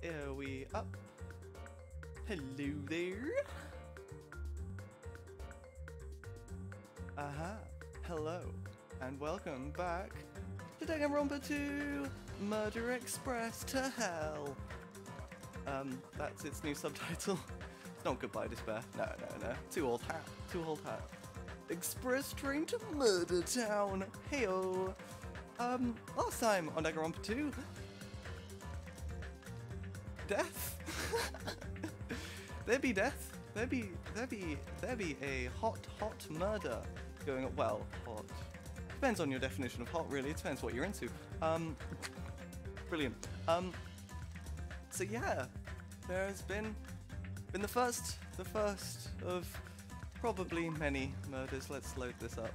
Here we up. Hello there. Aha. Hello. And welcome back to Danganrona 2 Murder Express to Hell. That's its new subtitle. It's not Goodbye Despair. No. Too old hat. Express train to Murder Town. Heyo. Last time on Danganrona 2, death. There'd be death. There'd be a hot murder going on. Well, hot. Depends on your definition of hot, really. It depends what you're into. Brilliant. So yeah, there's been the first of probably many murders. Let's load this up.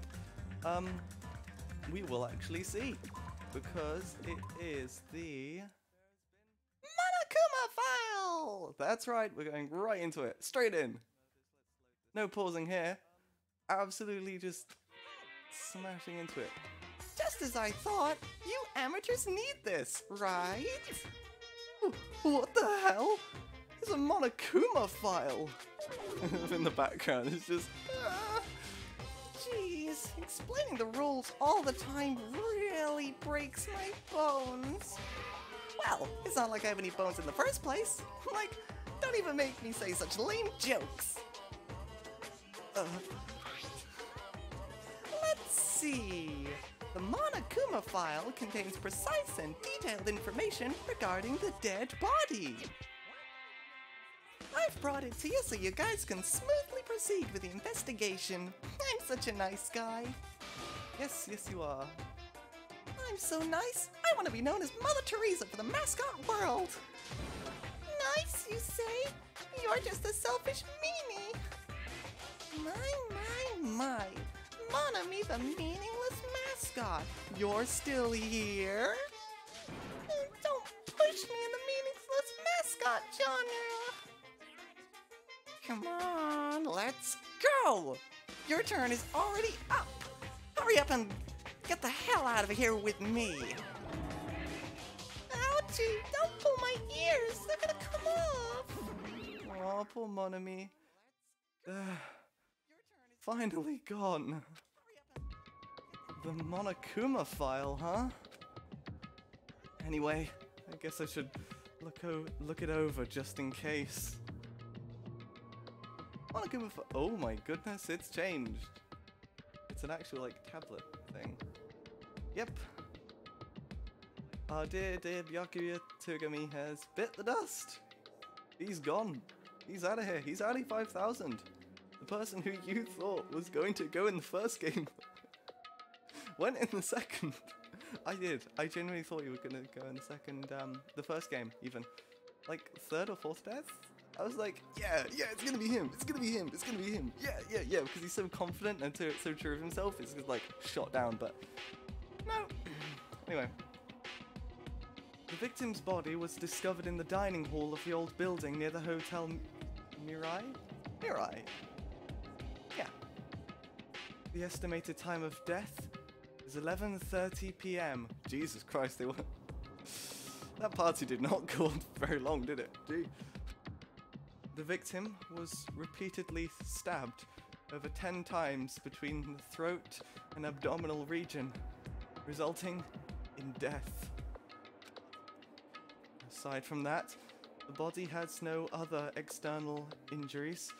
We will actually see, because it is the Monokuma file! That's right, we're going right into it. Straight in. No pausing here. Absolutely just smashing into it. Just as I thought, you amateurs need this, right? What the hell? It's a Monokuma file! In the background, it's just... Jeez, explaining the rules all the time really breaks my bones. Well, it's not like I have any bones in the first place. Like, don't even make me say such lame jokes. Let's see. The Monokuma file contains precise and detailed information regarding the dead body. I've brought it to you so you guys can smoothly proceed with the investigation. I'm such a nice guy. Yes, you are. I'm so nice, I want to be known as Mother Teresa for the mascot world. Nice, you say? You're just a selfish meanie. My. Monami the meaningless mascot. You're still here? Don't push me in the meaningless mascot genre. Come on, let's go! Your turn is already up! Hurry up and get the hell out of here with me! Ouchie! Don't pull my ears! They're gonna come off! Aw, poor Monami. Finally gone. The Monokuma file, huh? Anyway, I guess I should look it over just in case. Monokuma file. Oh my goodness, it's changed. It's an actual, like, tablet thing. Yep. Our dear Byakuya Togami has bit the dust. He's gone. He's out of here. He's Ali 5000. The person who you thought was going to go in the first game went in the second. I did. I genuinely thought you were going to go in the second, the first game, even. Like, third or fourth death? I was like, yeah, it's gonna be him, yeah, because he's so confident and so sure of himself, it's just like, shot down, but no. Anyway. The victim's body was discovered in the dining hall of the old building near the Hotel Mirai? Mirai? Yeah. The estimated time of death is 11:30 p.m. Jesus Christ, they were... That party did not go on very long, did it? Gee. The victim was repeatedly stabbed over 10 times between the throat and abdominal region, resulting in death. Aside from that, the body has no other external injuries,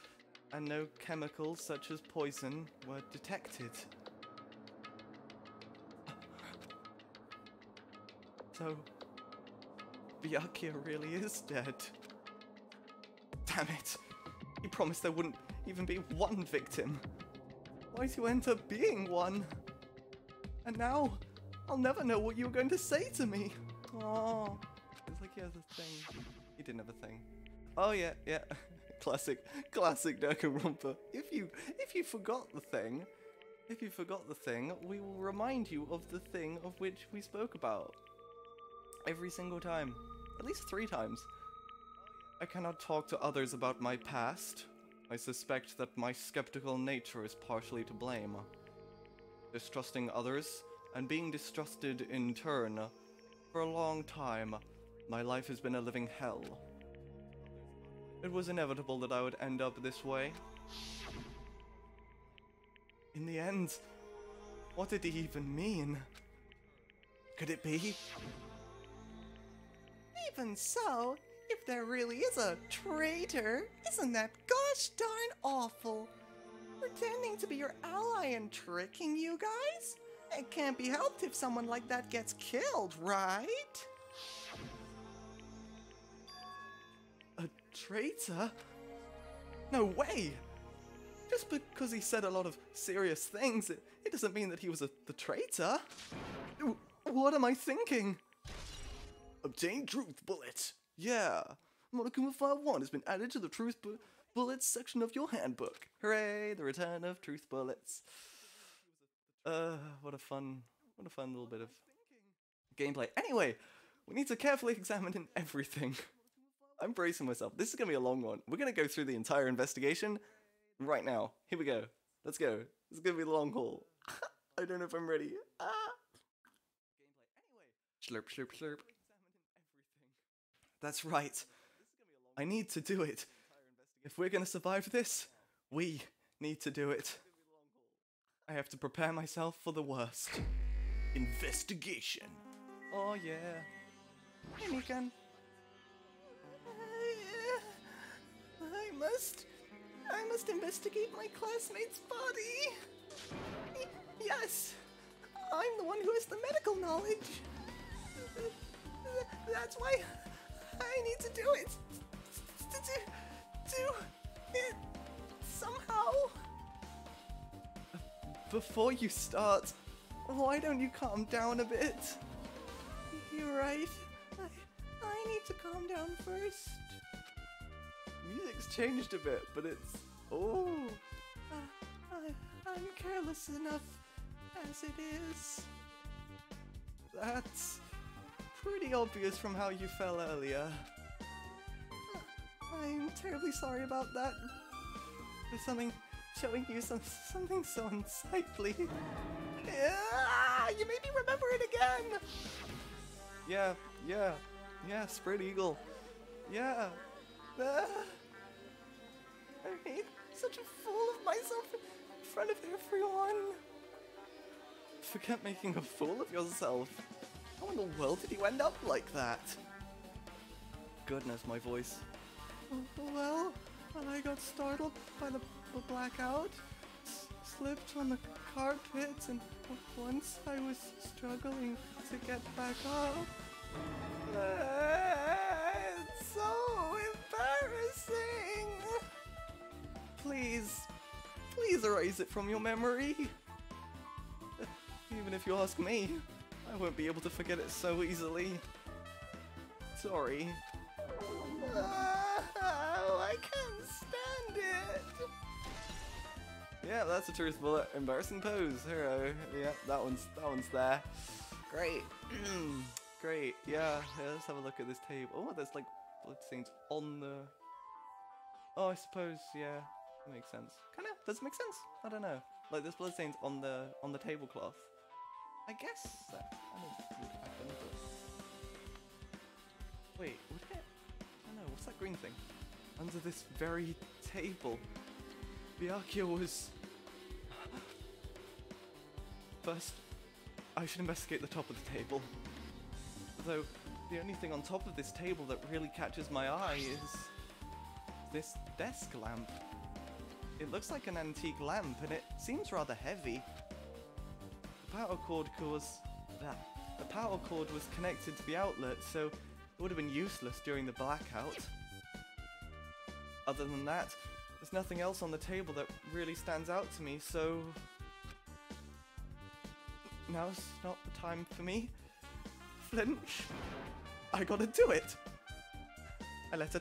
and no chemicals such as poison were detected. So, Byakuya really is dead. Damn it! You promised there wouldn't even be one victim. Why'd you end up being one? And now, I'll never know what you were going to say to me. Oh, it's like he has a thing. He didn't have a thing. Oh yeah. Classic Danganronpa. If you forgot the thing, we will remind you of the thing of which we spoke about. Every single time. At least 3 times. I cannot talk to others about my past. I suspect that my skeptical nature is partially to blame. Distrusting others, and being distrusted in turn, for a long time, My life has been a living hell. It was inevitable that I would end up this way. In the end, what did he even mean? Could it be? Even so, if there really is a traitor, isn't that gosh darn awful? Pretending to be your ally and tricking you guys? It can't be helped if someone like that gets killed, right? A traitor? No way! Just because he said a lot of serious things, it doesn't mean that he was the traitor. What am I thinking? Obtain truth bullet. Yeah, Modicum of Fire 1 has been added to the truth bullets section of your handbook. Hooray, the return of truth bullets. What a fun little bit of gameplay. Anyway, we need to carefully examine everything. I'm bracing myself. This is going to be a long one. We're going to go through the entire investigation right now. Here we go. Let's go. This is going to be the long haul. I don't know if I'm ready. Slurp, slurp, slurp. That's right. I need to do it. If we're going to survive this, we need to do it. I have to prepare myself for the worst. Investigation. Oh, yeah. Hey, Mikan. I must investigate my classmate's body. Yes, I'm the one who has the medical knowledge. That's why I need to do it. Do it somehow. Before you start, why don't you calm down a bit? You're right. I need to calm down first. Music's changed a bit, but it's... Oh! I'm careless enough as it is. That's pretty obvious from how you fell earlier. I'm terribly sorry about that. There's showing you something so unsightly. You made me remember it again! Yeah, Spread Eagle. Yeah. I made such a fool of myself in front of everyone. Forget making a fool of yourself. How in the world did you end up like that? Goodness, my voice. Well, I got startled by the blackout, slipped on the carpet, and once I was struggling to get back up. It's so embarrassing! Please erase it from your memory. Even if you ask me, I won't be able to forget it so easily. Sorry. I can't stand it! Yeah, that's a truth bullet. Embarrassing pose. Hero. Yeah, that one's there. Great. Great. Yeah, let's have a look at this table. Oh, there's like blood stains on the... Oh, I suppose, yeah. Makes sense. Kinda. Does it make sense? I don't know. Like, there's blood stains on the tablecloth. I guess that kind of would happen, but... Wait, would it? I don't know. What's that green thing? Under this very table. Byakuya was... First, I should investigate the top of the table. Though, the only thing on top of this table that really catches my eye is... this desk lamp. It looks like an antique lamp, and it seems rather heavy. The power cord was connected to the outlet, so it would have been useless during the blackout. Other than that, there's nothing else on the table that really stands out to me, so... Now's not the time for me. Flinch. I gotta do it! I let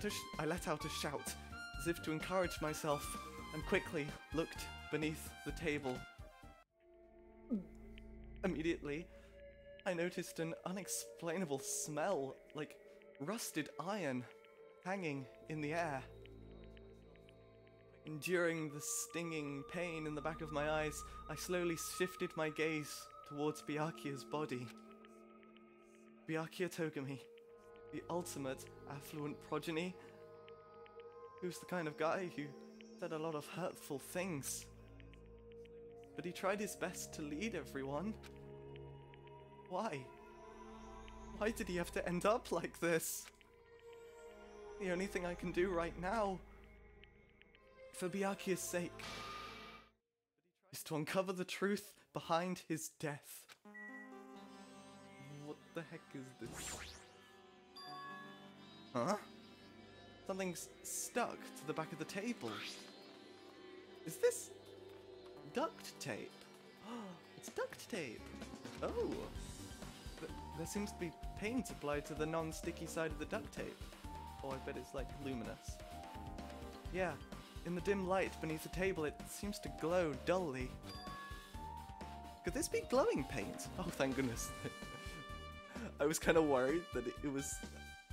out a shout, as if to encourage myself, and quickly looked beneath the table. Immediately, I noticed an unexplainable smell, like rusted iron, hanging in the air. Enduring the stinging pain in the back of my eyes, I slowly shifted my gaze towards Byakuya's body. Byakuya Togami, the ultimate affluent progeny, who's the kind of guy who said a lot of hurtful things. But he tried his best to lead everyone. Why? Why did he have to end up like this? The only thing I can do right now, for Byakuya's sake, is to uncover the truth behind his death. What the heck is this? Huh? Something's stuck to the back of the table. Is this duct tape? It's duct tape. Oh. There seems to be paint applied to the non-sticky side of the duct tape. Oh, I bet it's like luminous. Yeah, in the dim light beneath the table it seems to glow dully. Could this be glowing paint? Oh, thank goodness. I was kind of worried that it was...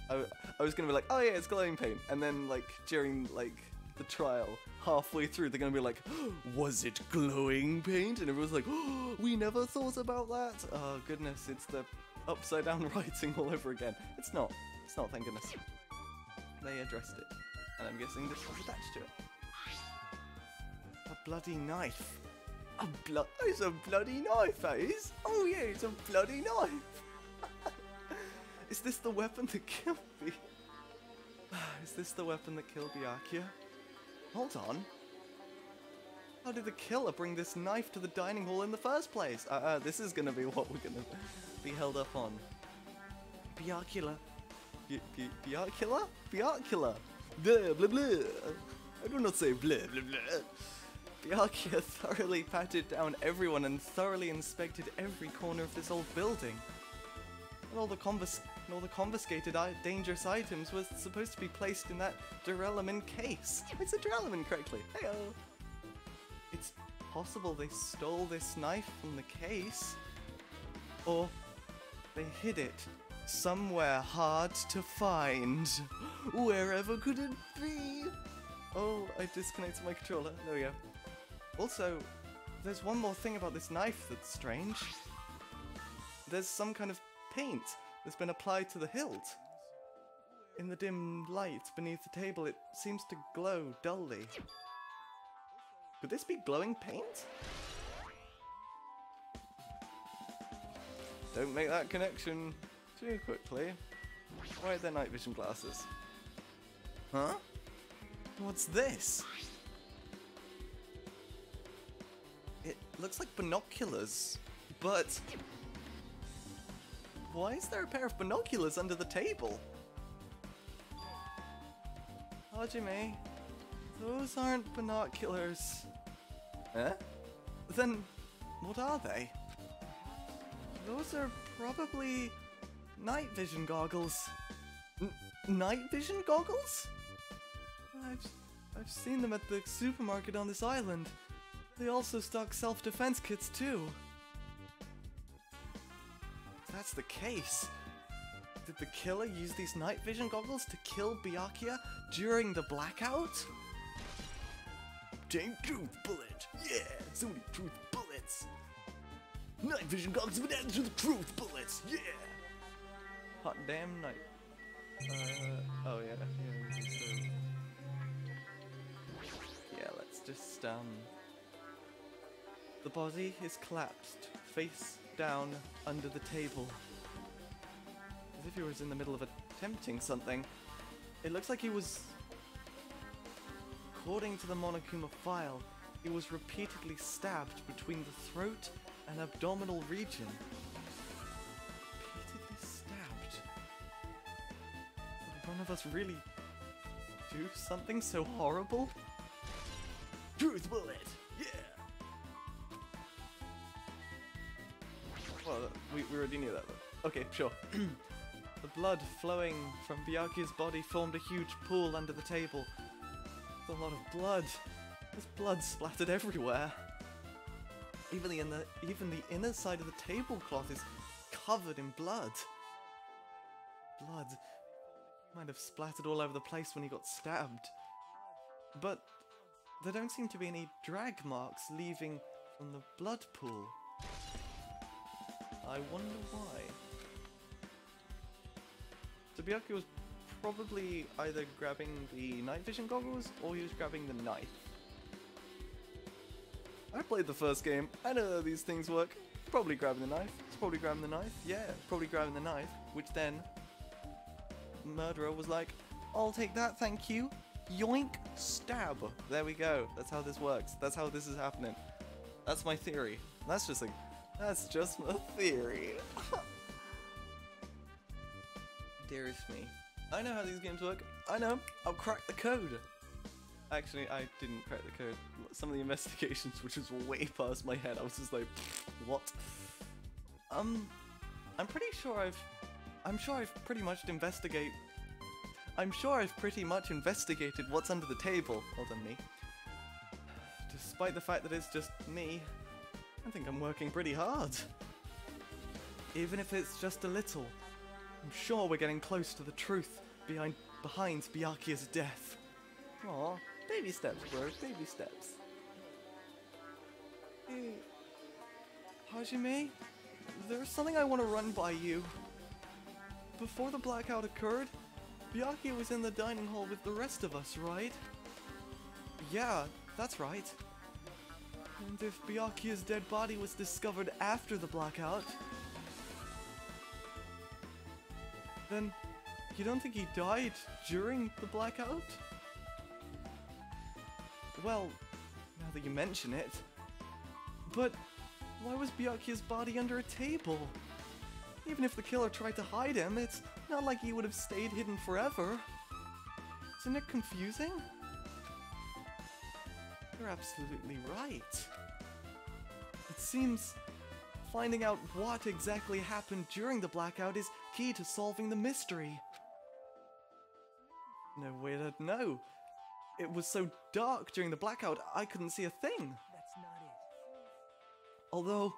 I was gonna be like, oh yeah, it's glowing paint. And then like during like the trial, halfway through, they're gonna be like, was it glowing paint? And everyone's like, oh, we never thought about that. Oh goodness, it's the upside down writing all over again. It's not, thank goodness. They addressed it. And I'm guessing this was attached to it. A bloody knife. It's a bloody knife, that is. Oh yeah, it's a bloody knife. Is this the weapon that killed me? Is this the weapon that killed Byakuya? Hold on. How did the killer bring this knife to the dining hall in the first place? This is gonna be what we're gonna be held up on. Byakuya. Byakuya? Byakuya. Blah, blah, blah. I do not say blah, blah, blah. Byakuya thoroughly patted down everyone and thoroughly inspected every corner of this old building. And all the confiscated dangerous items was supposed to be placed in that duralumin case. I said duralumin correctly. Heyo. It's possible they stole this knife from the case, or they hid it somewhere hard to find. Wherever could it be? Oh, I disconnected my controller. There we go. Also, there's one more thing about this knife that's strange. There's some kind of paint that's been applied to the hilt. In the dim light beneath the table, it seems to glow dully. Could this be glowing paint? Don't make that connection too quickly. Why are there night vision glasses? Huh? What's this? It looks like binoculars, but... why is there a pair of binoculars under the table? Hajime, those aren't binoculars. Huh? Then, what are they? Those are probably night vision goggles. Night vision goggles? I've seen them at the supermarket on this island. They also stock self-defense kits too. If that's the case, did the killer use these night vision goggles to kill Byakuya during the blackout? Damn truth bullet! Yeah, so many truth bullets! Night vision goggles with actual truth bullets! Yeah! Hot damn night. Oh yeah, yeah, let's just, the body is collapsed, face down under the table. As if he was in the middle of attempting something. It looks like he was... according to the Monokuma file, he was repeatedly stabbed between the throat and abdominal region. Repeatedly stabbed? Did one of us really do something so horrible? Truth bullet! Yeah! Well, we already knew that though. Okay, sure. The blood flowing from Byakuya's body formed a huge pool under the table. There's a lot of blood. There's blood splattered everywhere. Even the inner side of the tablecloth is covered in blood. Blood might have splattered all over the place when he got stabbed. But there don't seem to be any drag marks leaving from the blood pool. I wonder why. So Byakuya was probably either grabbing the night vision goggles or he was grabbing the knife. I played the first game. I know how these things work. Probably grabbing the knife. It's probably grabbing the knife. Yeah, probably grabbing the knife. Which then, murderer was like, I'll take that, thank you. Yoink, stab. There we go. That's how this works. That's how this is happening. That's my theory. That's just my theory. Dearest me. I know how these games work. I know. I'll crack the code. Actually, I didn't crack the code. Some of the investigations, which was way past my head, I was just like, what? I'm pretty sure I'm sure I've pretty much investigated what's under the table. Well done, me. Despite the fact that it's just me, I think I'm working pretty hard. Even if it's just a little, I'm sure we're getting close to the truth behind Byakuya's death. Aw, baby steps, bro, baby steps. Hey, Hajime, there's something I want to run by you. Before the blackout occurred, Byakuya was in the dining hall with the rest of us, right? Yeah, that's right. And if Byakuya's dead body was discovered after the blackout, then you don't think he died during the blackout? Well, now that you mention it. But why was Byakuya's body under a table? Even if the killer tried to hide him, it's not like he would have stayed hidden forever. Isn't it confusing? You're absolutely right. It seems finding out what exactly happened during the blackout is key to solving the mystery. No way to know. It was so dark during the blackout, I couldn't see a thing. That's not it. Although,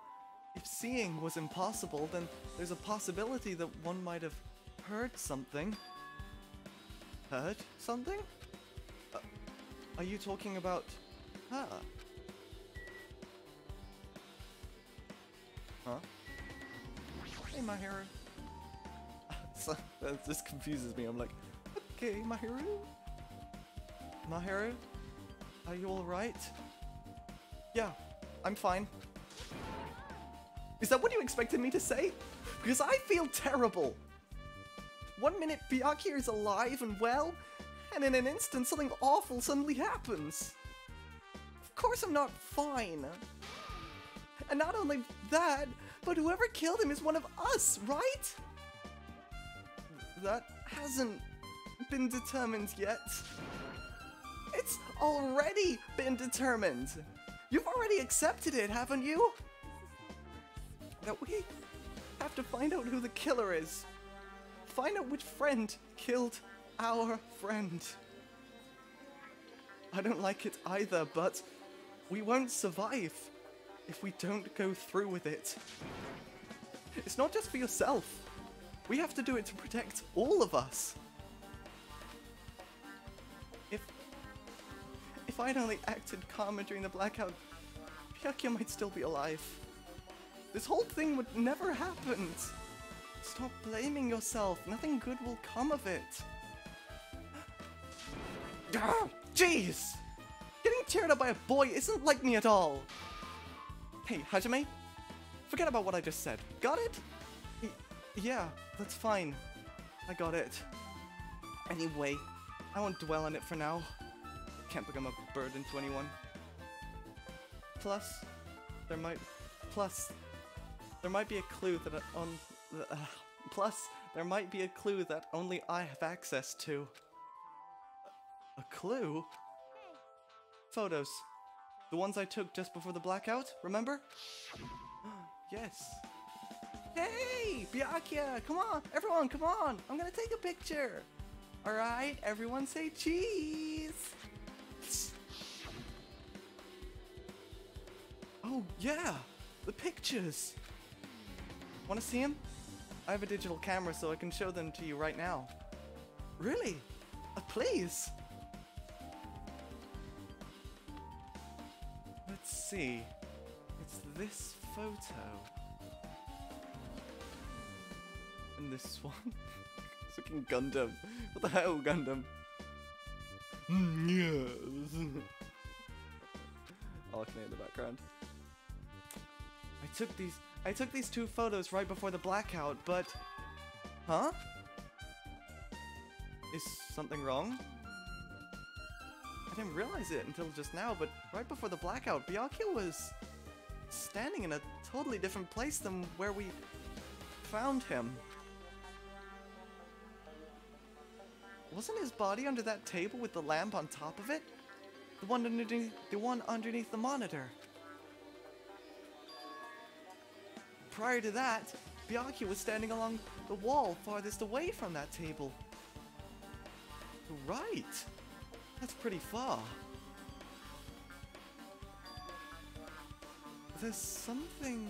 if seeing was impossible, then there's a possibility that one might have heard something. Heard something? Are you talking about her? Huh? Hey, Mahiru. So, that just confuses me. I'm like, okay, Mahiru? Mahiru? Are you alright? Yeah, I'm fine. Is that what you expected me to say? Because I feel terrible. 1 minute Byakuya is alive and well, and in an instant something awful suddenly happens. Of course I'm not fine. And not only that, but whoever killed him is one of us, right? That hasn't been determined yet. It's already been determined. You've already accepted it, haven't you? That we have to find out who the killer is. Find out which friend killed our friend. I don't like it either, but we won't survive if we don't go through with it. It's not just for yourself. We have to do it to protect all of us. If I'd only acted calmer during the blackout, Byakuya might still be alive. This whole thing would never happen. Stop blaming yourself. Nothing good will come of it. Jeez! Getting cheered up by a boy isn't like me at all. Hey, Hajime, forget about what I just said. Got it? Yeah, that's fine. I got it. Anyway, I won't dwell on it for now. Can't become a burden to anyone. Plus, there might be a clue that there might be a clue that only I have access to. A clue? Photos. The ones I took just before the blackout, remember? Yes. Hey, Byakuya, come on, everyone, come on. I'm gonna take a picture. All right, everyone say cheese. Oh yeah, the pictures. Want to see them? I have a digital camera so I can show them to you right now. Really? Please. Let's see. It's this photo. And this one. Fucking Gundam. What the hell, Gundam? Yes. Arcane in the background. I took these two photos right before the blackout, but... Huh? Is something wrong? I didn't realize it until just now, but right before the blackout, Byakuya was standing in a totally different place than where we found him. Wasn't his body under that table with the lamp on top of it? The one underneath the monitor. Prior to that, Byakuya was standing along the wall farthest away from that table. Right. That's pretty far. There's something...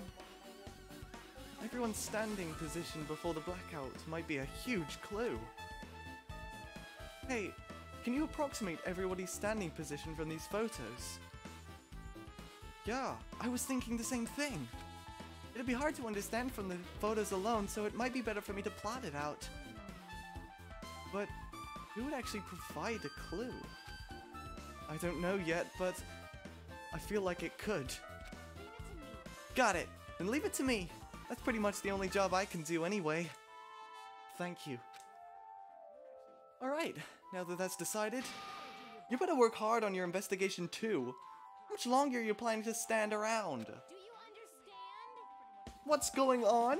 Everyone's standing position before the blackout might be a huge clue. Hey, can you approximate everybody's standing position from these photos? Yeah, I was thinking the same thing. It'd be hard to understand from the photos alone, so it might be better for me to plot it out. But who would actually provide a clue? I don't know yet, but I feel like it could. Got it! Then leave it to me! That's pretty much the only job I can do anyway. Thank you. Alright, now that that's decided, you better work hard on your investigation too. How much longer are you planning to stand around? Do you understand? What's going on?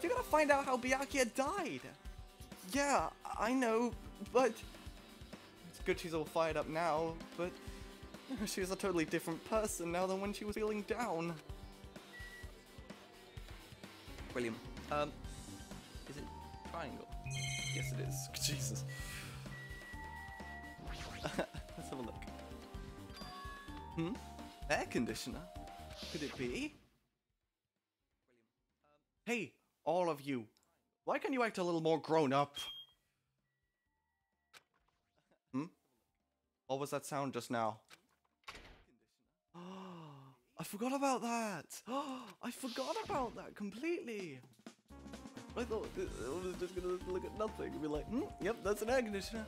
You gotta find out how Byakuya died. Yeah, I know, but... It's good she's all fired up now, but... She's a totally different person now than when she was feeling down. Brilliant. Is it triangle? Yes it is. Jesus. Let's have a look. Air conditioner? Could it be? Hey, all of you. Why can't you act a little more grown up? What was that sound just now? I forgot about that! I forgot about that completely! I thought I was just gonna look at nothing and be like, yep, that's an air conditioner.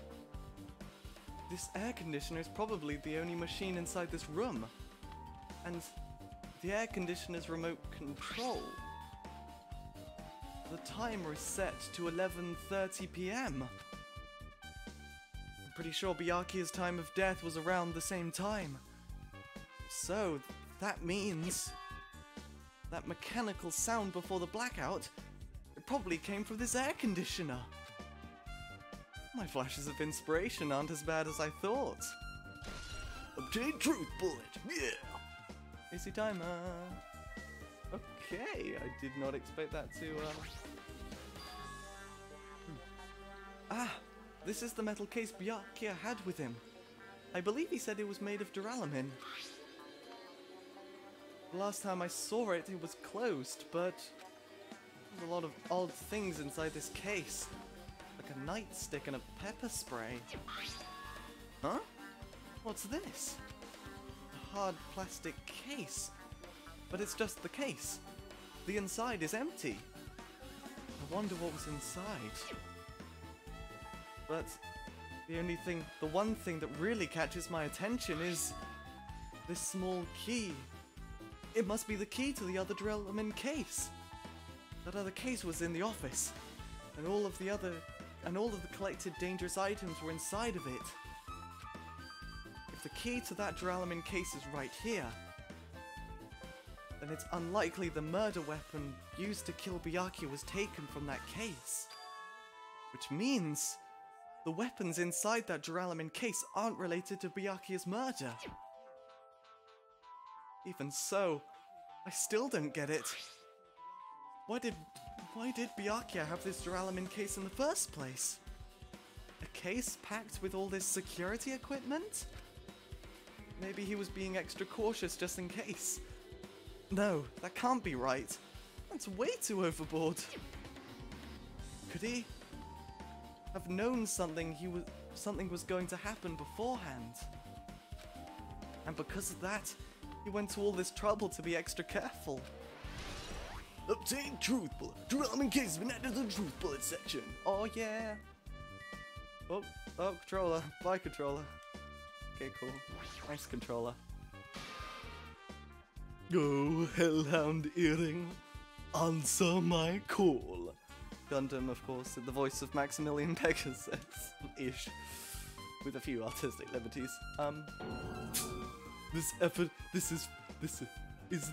This air conditioner is probably the only machine inside this room. And the air conditioner's remote control. The timer is set to 11:30 PM. I'm pretty sure Byakuya's time of death was around the same time. So, that means that mechanical sound before the blackout, it probably came from this air conditioner. My flashes of inspiration aren't as bad as I thought. Obtain truth bullet, yeah! Easy timer. Okay, I did not expect that to, Ah, this is the metal case Byakuya had with him. I believe he said it was made of duralumin. The last time I saw it, it was closed, but there's a lot of odd things inside this case. Like a nightstick and a pepper spray. Huh? What's this? A hard plastic case. But it's just the case. The inside is empty. I wonder what was inside. But the one thing that really catches my attention is this small key. It must be the key to the other duralumin case. That other case was in the office, and all of the collected dangerous items were inside of it. If the key to that duralumin case is right here, then it's unlikely the murder weapon used to kill Byakuya was taken from that case. Which means the weapons inside that duralumin case aren't related to Byakuya's murder. Even so, I still don't get it. Why did Byakuya have this duralumin case in the first place? A case packed with all this security equipment? Maybe he was being extra cautious just in case. No, that can't be right. That's way too overboard. Could he have known something was going to happen beforehand? And because of that, he went to all this trouble to be extra careful. Obtain truth bullet. Drillman case has been added to the truth bullet section. Oh yeah. Oh, controller. Bye, controller. Okay, cool. Nice controller. Oh, Hellhound Earring, answer my call. Gundam, of course, in the voice of Maximilian Pegasus-ish, with a few artistic liberties. Is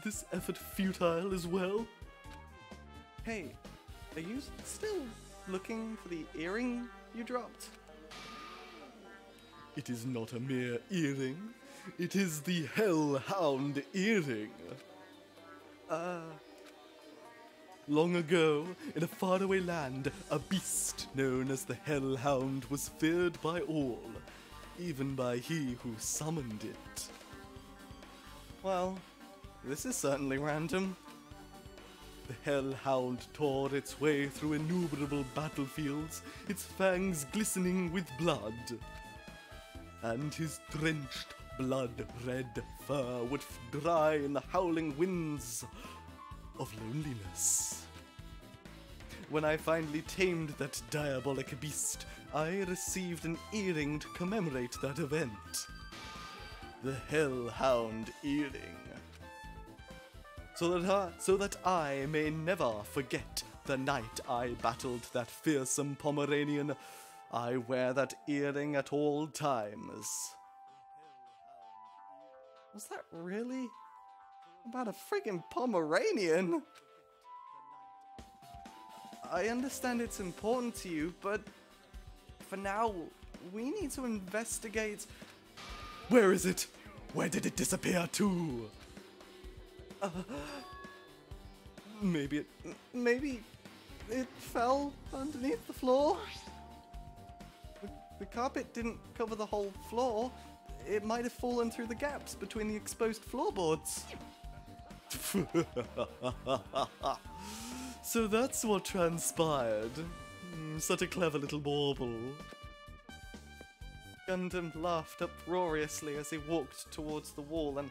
this effort futile as well? Hey, are you still looking for the earring you dropped? It is not a mere earring. It is the Hellhound Earring. Long ago, in a faraway land, a beast known as the Hellhound was feared by all, even by he who summoned it. Well, this is certainly random. The Hellhound tore its way through innumerable battlefields, its fangs glistening with blood. And his drenched, blood-red fur would dry in the howling winds of loneliness. When I finally tamed that diabolic beast, I received an earring to commemorate that event. The Hellhound Earring. So that I may never forget the night I battled that fearsome Pomeranian, I wear that earring at all times. Was that really about a freaking Pomeranian? I understand it's important to you, but for now, we need to investigate. Where is it? Where did it disappear to? Maybe it fell underneath the floor? The carpet didn't cover the whole floor. It might have fallen through the gaps between the exposed floorboards. So that's what transpired. Such a clever little bauble. Gundam laughed uproariously as he walked towards the wall and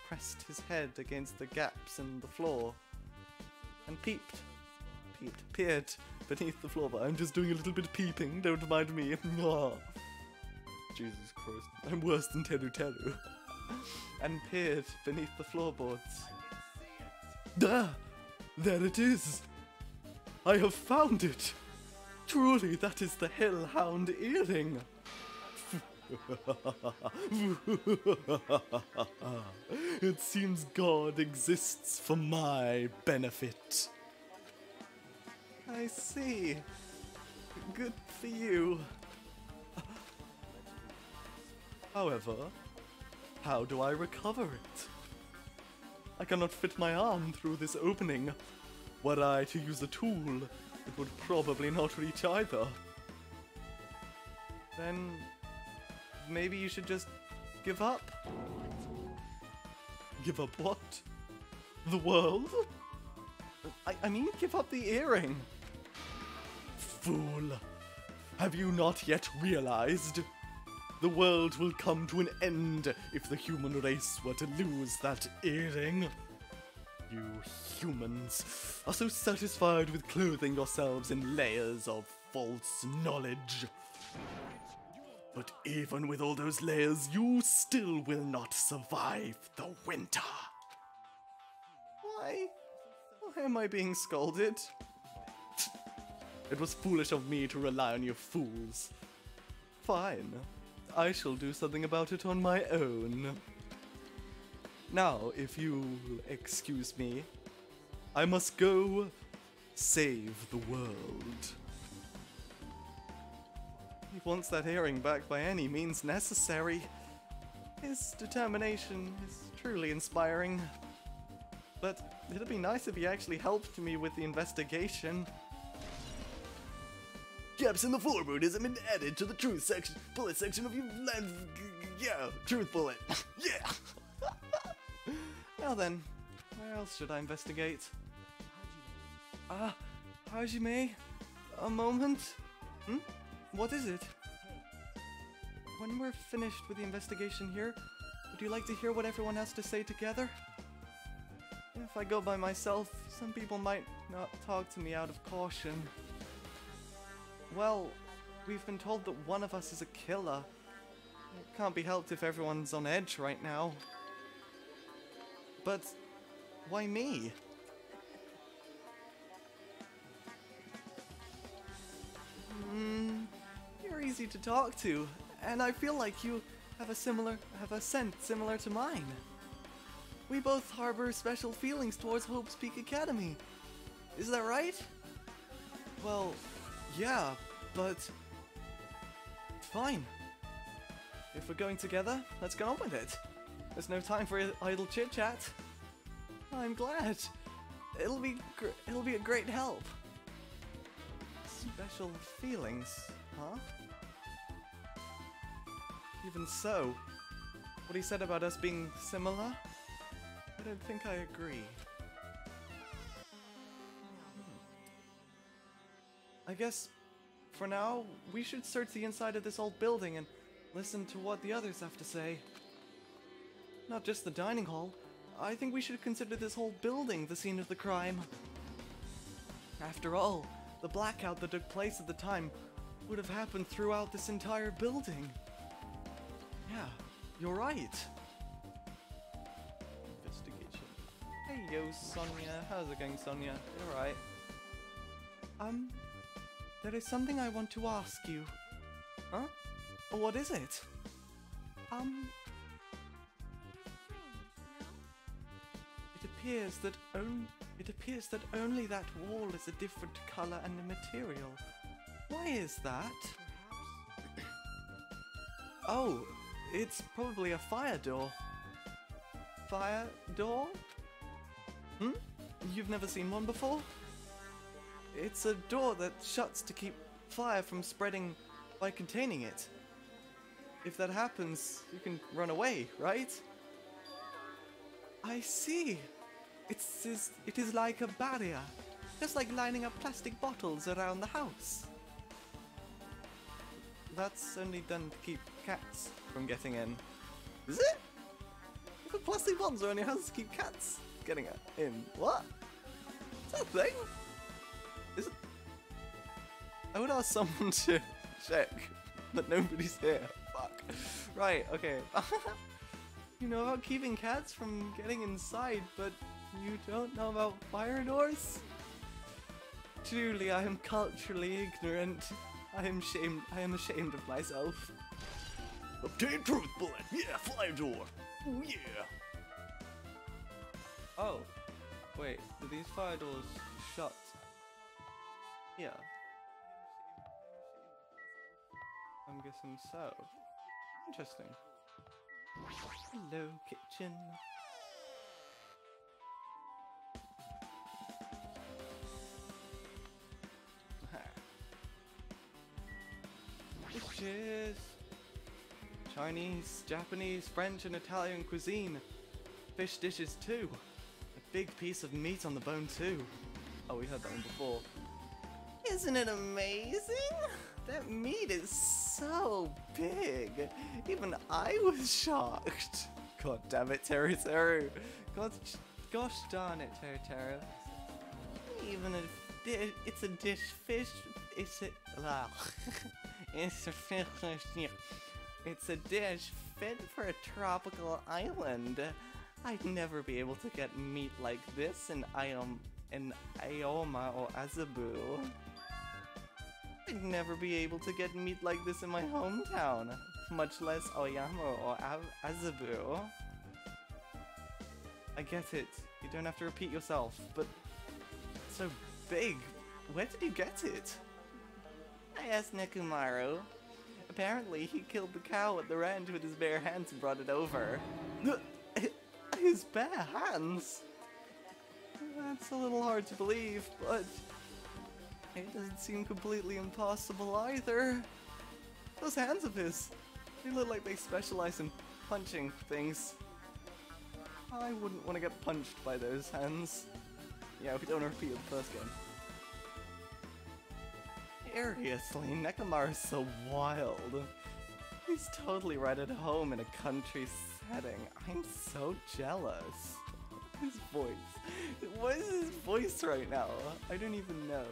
pressed his head against the gaps in the floor. And peered beneath the floor. But I'm just doing a little bit of peeping, don't mind me. Jesus Christ, I'm worse than Teru Teru. And peered beneath the floorboards. There it is. I have found it. Truly, that is the Hellhound Earring. It seems God exists for my benefit. I see. Good for you. However, how do I recover it? I cannot fit my arm through this opening. Were I to use a tool, it would probably not reach either. Then maybe you should just give up? Give up what? The world? I mean, give up the earring. Fool. Have you not yet realized? The world will come to an end if the human race were to lose that earring. You humans are so satisfied with clothing yourselves in layers of false knowledge. But even with all those layers, you still will not survive the winter. Why? Why am I being scolded? It was foolish of me to rely on you fools. Fine. I shall do something about it on my own. Now, if you'll excuse me, I must go save the world. He wants that earring back by any means necessary. His determination is truly inspiring. But it'd be nice if he actually helped me with the investigation. Gaps in the floorboard hasn't been added to the truth section, bullet section of your land. Yeah, truth bullet. Yeah. Now then, where else should I investigate? Hajime? A moment? What is it? When we're finished with the investigation here, would you like to hear what everyone has to say together? Yeah, If I go by myself, some people might not talk to me out of caution. Well, we've been told that one of us is a killer. It can't be helped if everyone's on edge right now. But why me? You're easy to talk to, and I feel like you have a scent similar to mine. We both harbor special feelings towards Hope's Peak Academy. Is that right? Well, yeah, but fine. If we're going together, let's get on with it. There's no time for idle chit-chat. I'm glad. It'll be a great help. Special feelings, huh? Even so, what he said about us being similar, I don't think I agree. I guess, for now, we should search the inside of this old building and listen to what the others have to say. Not just the dining hall. I think we should consider this whole building the scene of the crime. After all, the blackout that took place at the time would have happened throughout this entire building. Yeah, you're right. Investigation. Hey yo, Sonia. How's it going, Sonia? You alright? There is something I want to ask you. Huh? What is it? It appears that only that wall is a different color and material. Why is that? Oh, it's probably a fire door. Fire door? You've never seen one before? It's a door that shuts to keep fire from spreading by containing it. If that happens, you can run away, right? I see. It is like a barrier, just like lining up plastic bottles around the house. That's only done to keep cats from getting in. Is it? You put plastic bottles around your house to keep cats getting in. What? Is that a thing? Is it? I would ask someone to check that nobody's here. Fuck. Right, okay. You know about keeping cats from getting inside, but you don't know about fire doors? Truly, I am culturally ignorant. I am ashamed of myself. Obtain truth bullet. Yeah, fire door. Oh yeah. Oh, wait, do these fire doors shut? Yeah. I'm guessing so. Interesting. Hello, kitchen. Dishes. Chinese, Japanese, French, and Italian cuisine. Fish dishes too. A big piece of meat on the bone too. Oh, we had that one before. Isn't it amazing? That meat is so big. Even I was shocked. God damn it, Teru Teru. Gosh darn it, Teru Teru. Even if it's a dish fish, it's a it's a fish. It's a dish fit for a tropical island. I'd never be able to get meat like this in Ioma or Azabu. I'd never be able to get meat like this in my hometown, much less Oyama or Azabu. I get it, you don't have to repeat yourself, but it's so big. Where did you get it? I asked Nekomaru. Apparently, he killed the cow at the ranch with his bare hands and brought it over. His bare hands? That's a little hard to believe, but it doesn't seem completely impossible either. Those hands of his, they look like they specialize in punching things. I wouldn't want to get punched by those hands. Yeah, we don't repeat the first game. Seriously, Nekomaru's so wild. He's totally right at home in a country setting. I'm so jealous. His voice. What is his voice right now? I don't even know.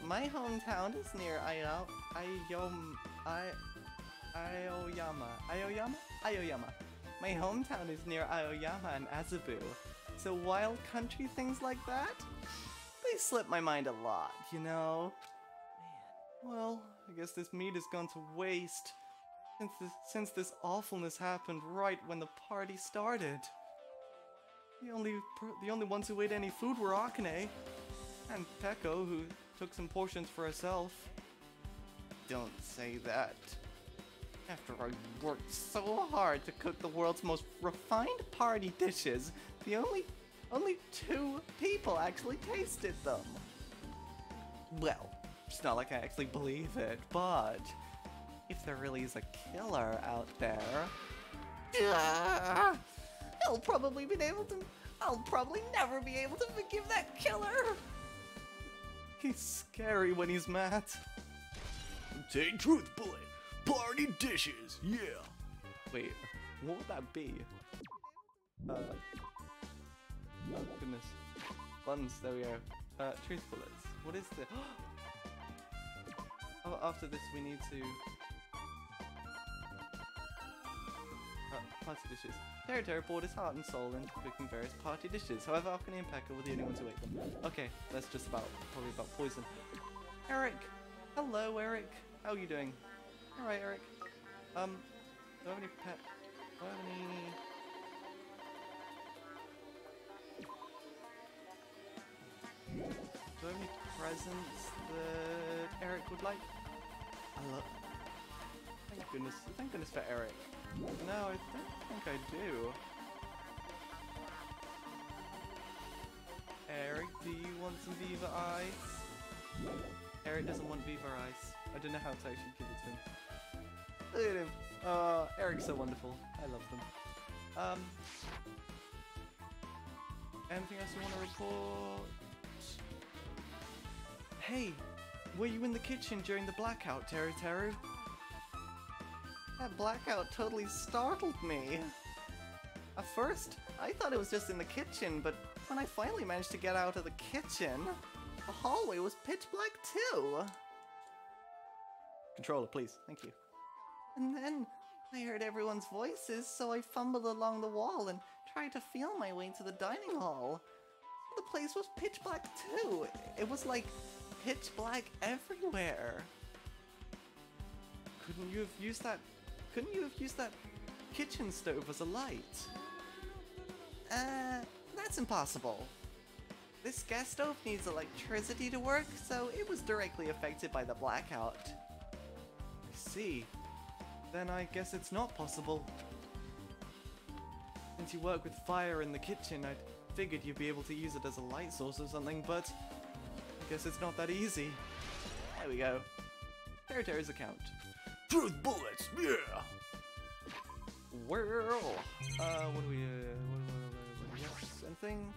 My hometown is near Aoyama. My hometown is near Aoyama and Azabu. So wild country things like that, they slip my mind a lot, you know? Well, I guess this meat has gone to waste. Since this awfulness happened right when the party started. The only ones who ate any food were Akane and Peko, who took some portions for herself. Don't say that. After I worked so hard to cook the world's most refined party dishes, the only 2 people actually tasted them. Well, it's not like I actually believe it, but if there really is a killer out there, I'll probably never be able to forgive that killer. He's scary when he's mad. Obtain truth bullet. Party dishes, yeah. Wait, what would that be? Oh goodness. Buttons, there we go. Truth bullets. What is this? Oh, after this we need to... party dishes. Teru poured his heart and soul into cooking various party dishes. However, Akane and Pekka were the only ones who ate them. Okay, that's just probably about poison. Eric! Hello, Eric. How are you doing? Alright, Eric. Do I have any pet... Do I have any... Do I have any presents that Eric would like? Thank goodness for Eric. No, I don't think I do. Eric, do you want some Viva Ice? Eric doesn't want Viva Ice. I don't know how to actually give it to him. Look at him. Eric's so wonderful. I love them. Anything else you want to report? Hey, were you in the kitchen during the blackout, Teru? That blackout totally startled me. At first, I thought it was just in the kitchen, but when I finally managed to get out of the kitchen, the hallway was pitch black too. Controller, please. Thank you. And then I heard everyone's voices, so I fumbled along the wall and tried to feel my way to the dining hall. The place was pitch black too. It was like pitch black everywhere. Couldn't you have used that kitchen stove as a light? That's impossible. This gas stove needs electricity to work, so it was directly affected by the blackout. I see. Then I guess it's not possible. Since you work with fire in the kitchen, I figured you'd be able to use it as a light source or something, but I guess it's not that easy. There we go. Teru's account. Truth bullets, yeah. Well, what do we have? Anything?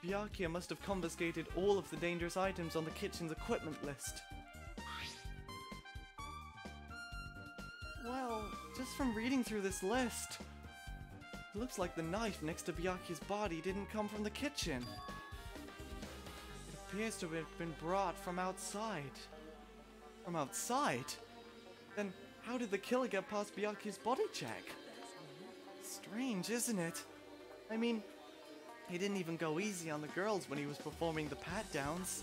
Byakuya must have confiscated all of the dangerous items on the kitchen's equipment list. Well, just from reading through this list, it looks like the knife next to Byakuya's body didn't come from the kitchen. It appears to have been brought from outside. From outside? Then how did the killer get past Byakuya's body check? Strange, isn't it? I mean, he didn't even go easy on the girls when he was performing the pat-downs.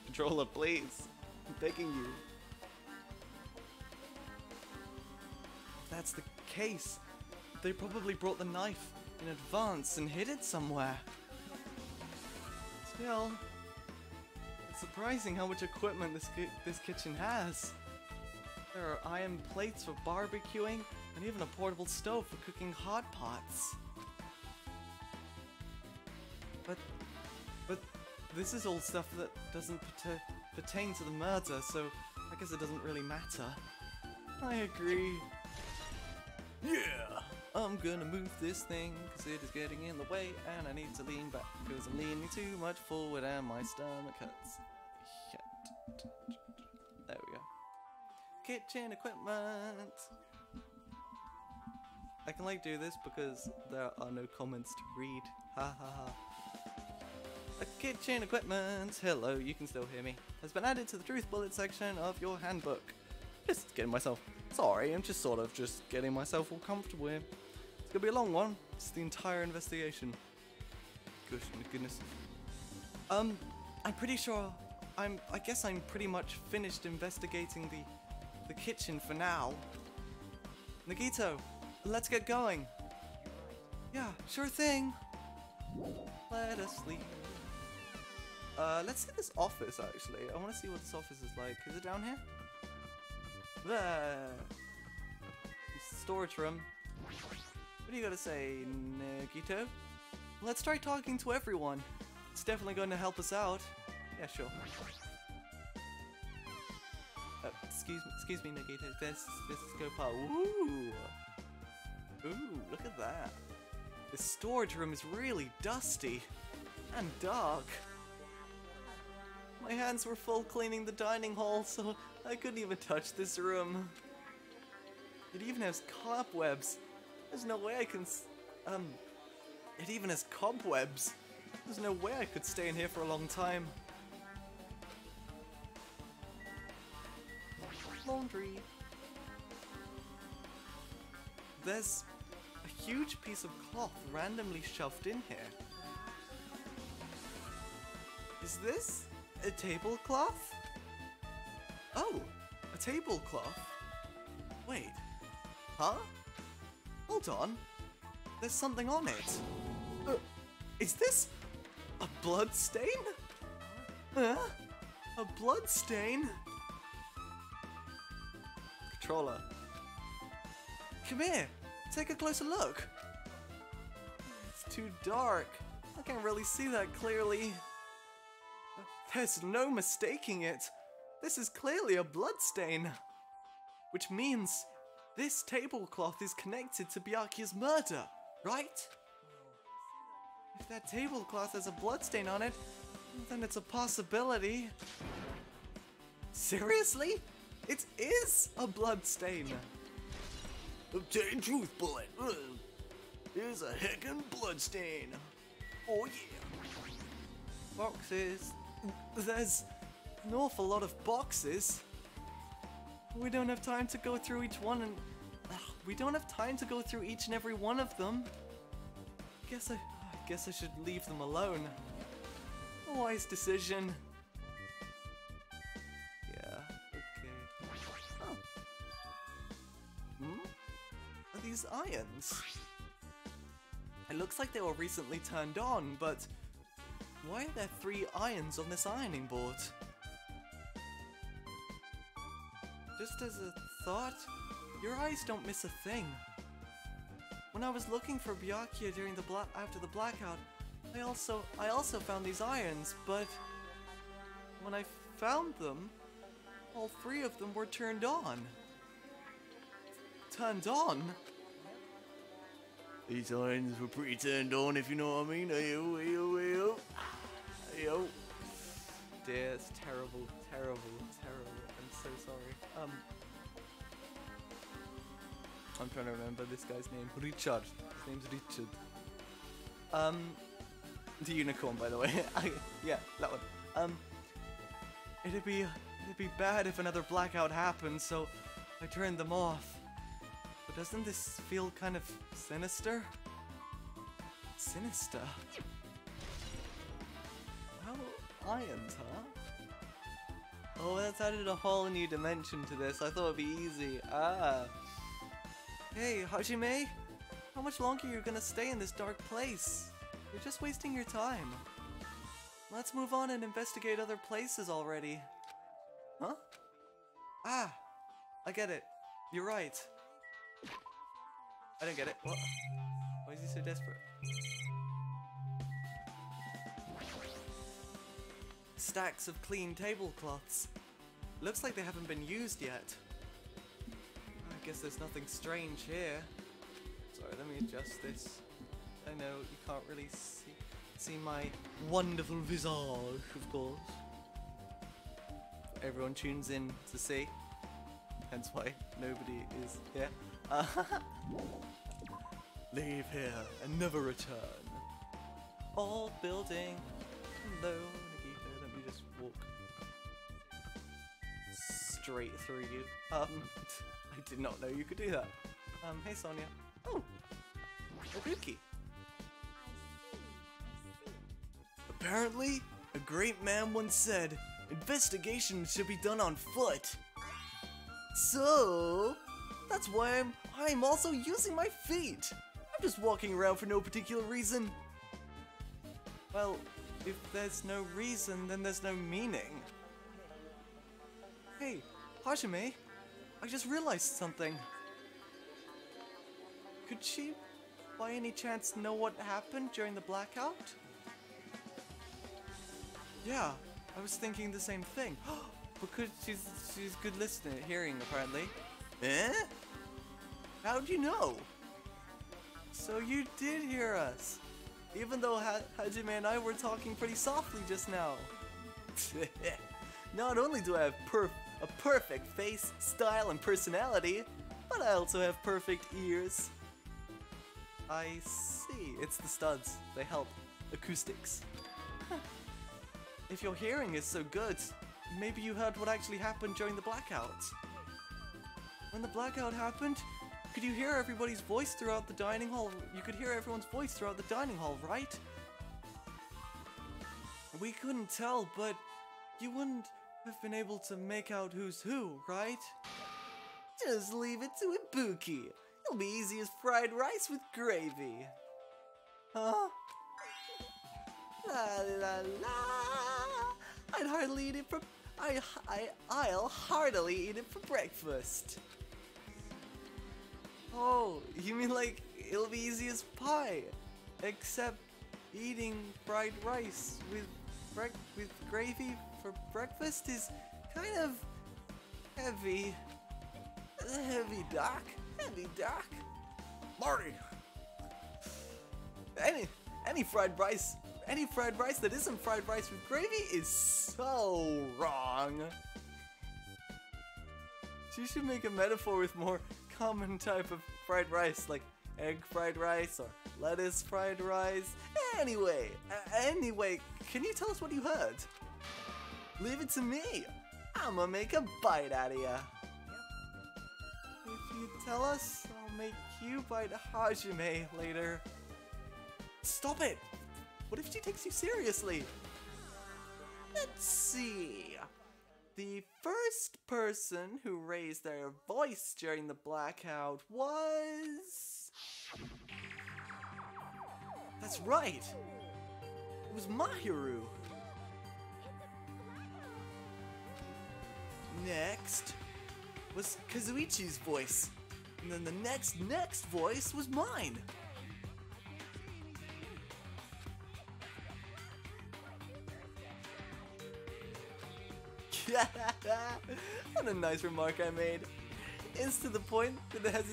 Controller, please. I'm begging you. If that's the case, they probably brought the knife in advance and hid it somewhere. Still, it's surprising how much equipment this kitchen has. There are iron plates for barbecuing, and even a portable stove for cooking hot pots. But this is all stuff that doesn't pertain to the murder, so I guess it doesn't really matter. I agree. Yeah. I'm gonna move this thing, cause it is getting in the way, and I need to lean back, cause I'm leaning too much forward and my stomach hurts. There we go. Kitchen equipment. I can like do this because there are no comments to read. Ha ha ha. The kitchen equipment, hello, you can still hear me, has been added to the truth bullet section of your handbook. Just getting myself, sorry, I'm just sort of just getting myself all comfortable here. It's gonna be a long one, it's the entire investigation. Goodness. I'm pretty sure, I guess I'm pretty much finished investigating the kitchen for now. Nagito, let's get going. Yeah, sure thing. Let us leave. Let's see this office actually. I want to see what this office is like. Is it down here? There. Storage room. What do you gotta say, Nagito? Let's try talking to everyone. It's definitely going to help us out. Yeah, sure. Excuse me, Nagito. Let's go past. Ooh, look at that. This storage room is really dusty and dark. My hands were full cleaning the dining hall, so I couldn't even touch this room. It even has cobwebs. There's no way I can. It even has cobwebs. There's no way I could stay in here for a long time. Laundry. There's a huge piece of cloth randomly shoved in here. Is this a tablecloth? Oh, a tablecloth? Wait. Huh? Hold on. There's something on it. Is this a blood stain? Huh? A blood stain? Controller. Come here. Take a closer look. It's too dark. I can't really see that clearly. There's no mistaking it. This is clearly a blood stain. Which means this tablecloth is connected to Byakuya's murder, right? If that tablecloth has a blood stain on it, then it's a possibility. Seriously? It is a blood stain. Obtain truth bullet. Here's a heckin' blood stain. Oh yeah. Boxes. There's an awful lot of boxes. We don't have time to go through each one, and we don't have time to go through each and every one of them. I guess I should leave them alone. A wise decision. Yeah. Okay. Oh. Are these irons? It looks like they were recently turned on, but why are there 3 irons on this ironing board? Just as a thought, your eyes don't miss a thing. When I was looking for Byakuya during after the blackout, I also found these irons, but when I found them, all 3 of them were turned on. Turned on? These irons were pretty turned on, if you know what I mean. Ayo, ayo, ayo. Ayo. Dear, it's terrible, terrible, terrible. I'm so sorry. I'm trying to remember this guy's name. Richard. His name's Richard. The unicorn, by the way. Yeah, that one. It'd be bad if another blackout happened, so I turned them off. But doesn't this feel kind of sinister? Sinister? How irons, huh? Oh, that's added a whole new dimension to this. I thought it'd be easy. Ah. Hey, Hajime? How much longer are you gonna stay in this dark place? You're just wasting your time. Let's move on and investigate other places already. Huh? Ah! I get it. You're right. I don't get it. What? Why is he so desperate? Stacks of clean tablecloths. Looks like they haven't been used yet. I guess there's nothing strange here. Sorry, let me adjust this. I know you can't really see my wonderful visage, of course. Everyone tunes in to see. Hence why nobody is here. Leave here and never return. Old building. Hello, Nagita. Let me just walk straight through you. I did not know you could do that. Hey Sonia. Oh, Ibuki. Apparently, a great man once said, investigation should be done on foot. So, that's why I'm also using my feet. I'm just walking around for no particular reason. Well, if there's no reason, then there's no meaning. Hey, Hajime, I just realized something. Could she, by any chance, know what happened during the blackout? Yeah, I was thinking the same thing. Because she's good listening, hearing apparently. Eh? How'd you know? So you did hear us, even though Hajime and I were talking pretty softly just now. Not only do I have a perfect face, style, and personality, but I also have perfect ears. I see. It's the studs. They help. Acoustics. If your hearing is so good, maybe you heard what actually happened during the blackout. When the blackout happened, could you hear everybody's voice throughout the dining hall? You could hear everyone's voice throughout the dining hall, right? We couldn't tell, but you wouldn't have been able to make out who's who, right? Just leave it to Ibuki. It'll be easy as fried rice with gravy. Huh? La la la. I'll hardly eat it for breakfast. Oh, you mean like it'll be easy as pie, except eating fried rice with gravy for breakfast is kind of heavy. Heavy, Doc. Heavy, Doc. Marty. Any fried rice that isn't fried rice with gravy is so wrong. She should make a metaphor with more common type of fried rice, like egg fried rice or lettuce fried rice. Anyway, can you tell us what you heard? Leave it to me. I'ma make a bite out of ya. If you tell us, I'll make you bite Hajime later. Stop it! What if she takes you seriously? Let's see. The first person who raised their voice during the blackout was... That's right. It was Mahiru. Next was Kazuichi's voice. And then the next voice was mine. What a nice remark I made. It's to the point that it has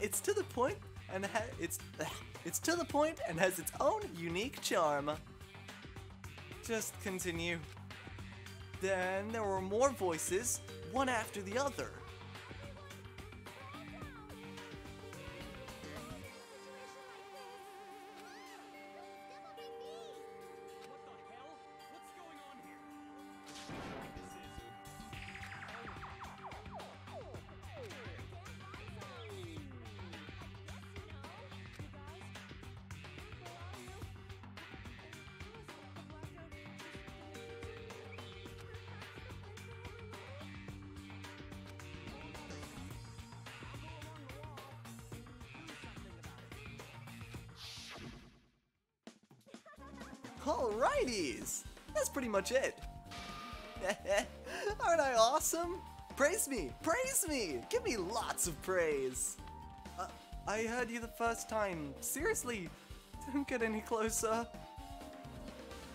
it's to the point and has its own unique charm. Just continue. Then there were more voices, one after the other. Alrighties! That's pretty much it. Aren't I awesome? Praise me! Praise me! Give me lots of praise! I heard you the first time. Seriously, don't get any closer.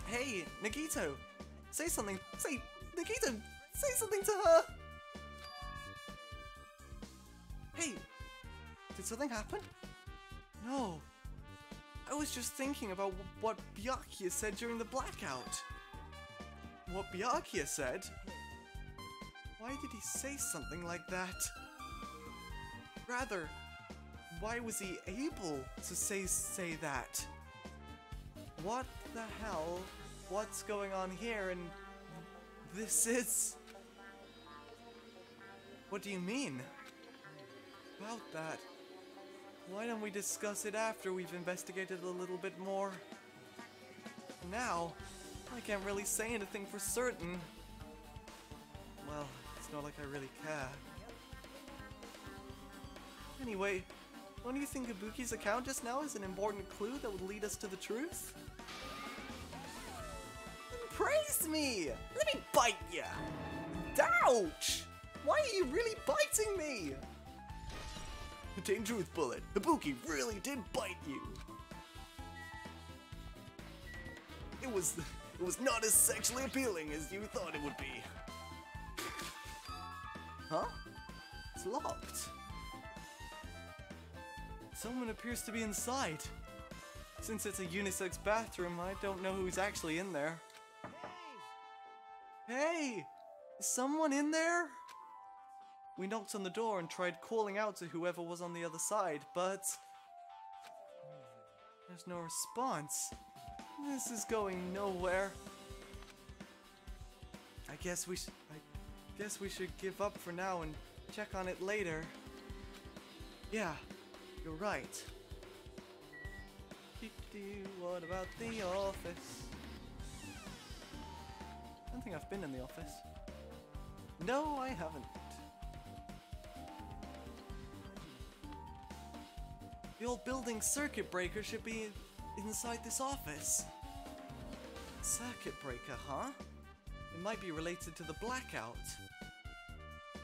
Hey, Nagito! Say something! Nagito! Say something to her! Hey! Did something happen? No. I was just thinking about what Byakuya said during the blackout. What Byakuya said? Why did he say something like that? Rather, why was he able to say that? What the hell? What's going on here? And this is... What do you mean? About that. Why don't we discuss it after we've investigated a little bit more? Now, I can't really say anything for certain. Well, it's not like I really care. Anyway, don't you think Ibuki's account just now is an important clue that would lead us to the truth? Praise me! Let me bite ya! Ouch! Why are you really biting me? Team Truth Bullet, Ibuki really did bite you. It was not as sexually appealing as you thought it would be. Huh? It's locked. Someone appears to be inside. Since it's a unisex bathroom, I don't know who's actually in there. Hey! Is someone in there? We knocked on the door and tried calling out to whoever was on the other side, but... there's no response. This is going nowhere. I guess we should give up for now and check on it later. Yeah, you're right. What about the office? I don't think I've been in the office. No, I haven't. The old building circuit breaker should be inside this office. Circuit breaker, huh? It might be related to the blackout.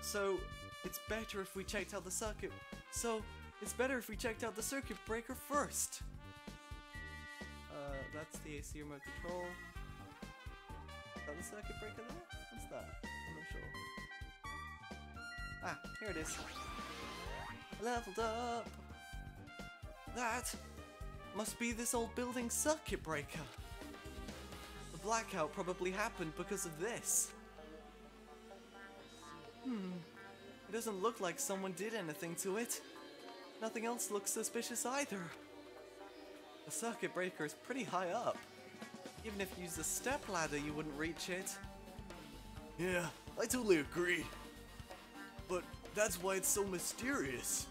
So, it's better if we checked out the circuit breaker first. That's the AC remote control. Is that the circuit breaker there? What's that? I'm not sure. Ah, here it is. Leveled up. That must be this old building circuit breaker. The blackout probably happened because of this. It doesn't look like someone did anything to it. Nothing else looks suspicious either. The circuit breaker is pretty high up. Even if you used a step ladder, you wouldn't reach it. Yeah, I totally agree. But that's why it's so mysterious.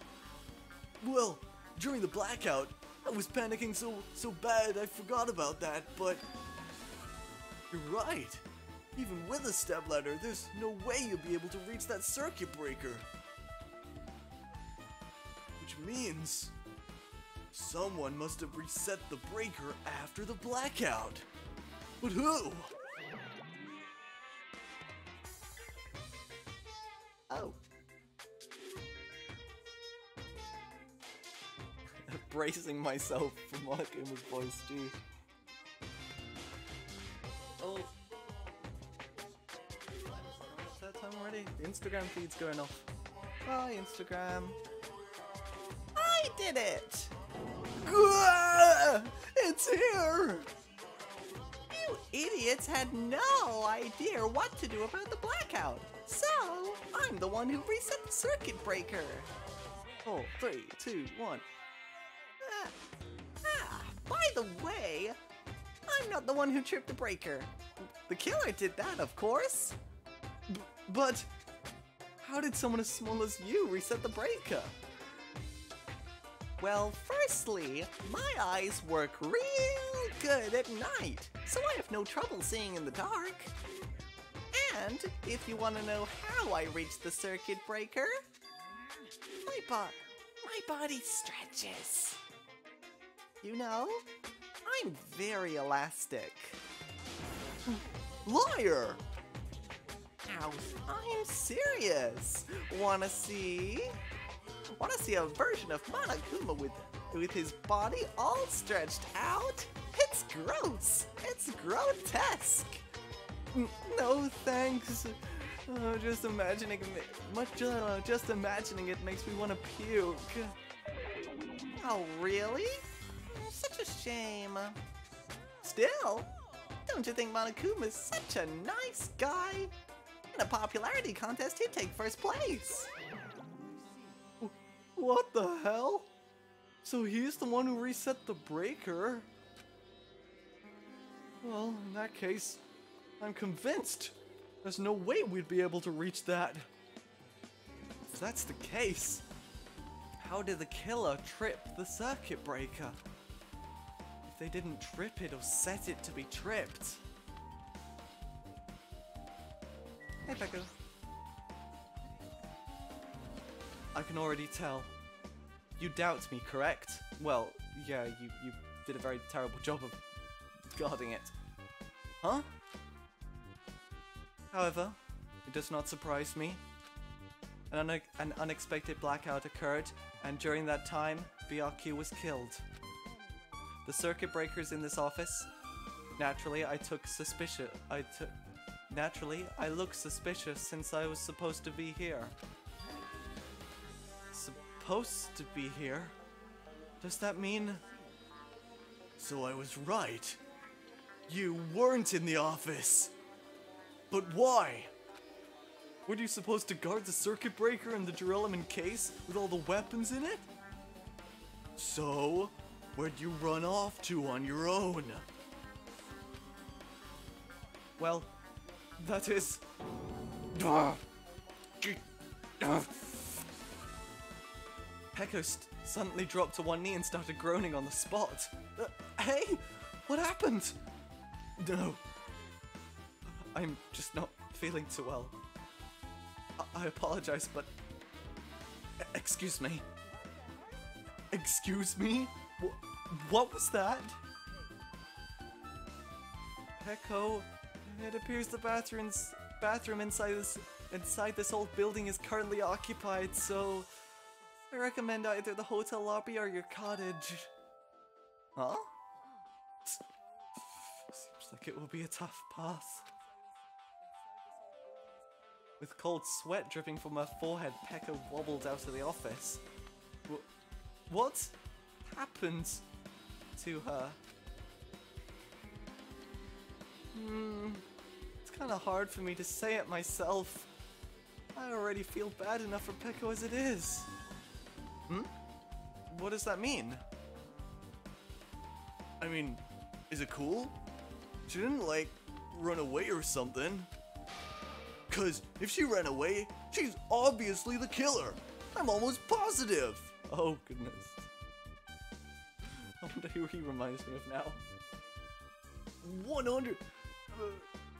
Well, during the blackout, I was panicking so bad I forgot about that, but... You're right. Even with a stepladder, there's no way you'll be able to reach that circuit breaker. Which means... someone must have reset the breaker after the blackout. But who? Oh. Bracing myself for Monokuma's voice too. Oh. It's that time already? The Instagram feed's going off. Bye, Instagram. I did it! Gah! It's here! You idiots had no idea what to do about the blackout. So, I'm the one who reset the circuit breaker. 4, 3, 2, 1. By the way, I'm not the one who tripped the breaker. The killer did that, of course. But how did someone as small as you reset the breaker? Well, firstly, my eyes work real good at night, so I have no trouble seeing in the dark. And if you want to know how I reached the circuit breaker, my body stretches. You know, I'm very elastic. Liar! Ow, I'm serious. Wanna see? Wanna see a version of Monokuma with his body all stretched out? It's gross. It's grotesque. No thanks. Just imagining it makes me want to puke. Oh, really? Such a shame. Still, don't you think Monokuma's such a nice guy? In a popularity contest, he'd take first place. What the hell? So he's the one who reset the breaker? Well, in that case, I'm convinced there's no way we'd be able to reach that. If that's the case, how did the killer trip the circuit breaker? If they didn't trip it or set it to be tripped. Hey, Peko. I can already tell. You doubt me, correct? Well, yeah, you did a very terrible job of guarding it. Huh? However, it does not surprise me. An unexpected blackout occurred, and during that time, BRQ was killed. The circuit breakers in this office. Naturally, I look suspicious since I was supposed to be here. Supposed to be here? Does that mean... So I was right. You weren't in the office. But why? Were you supposed to guard the circuit breaker and the duralumin case with all the weapons in it? So, where'd you run off to on your own? Well, that is... Peko suddenly dropped to one knee and started groaning on the spot. Hey! What happened? No. I'm just not feeling too well. I apologize, but... Excuse me. Excuse me? What was that? Peko, it appears the bathroom inside this old building is currently occupied, so... I recommend either the hotel lobby or your cottage. Huh? Seems like it will be a tough path. With cold sweat dripping from her forehead, Peko wobbled out of the office. What happened to her? It's kind of hard for me to say it myself. I already feel bad enough for Peko as it is. What does that mean? I mean, is it cool? She didn't, like, run away or something. 'Cause if she ran away, she's obviously the killer. I'm almost positive. Oh, goodness. I wonder who he reminds me of now.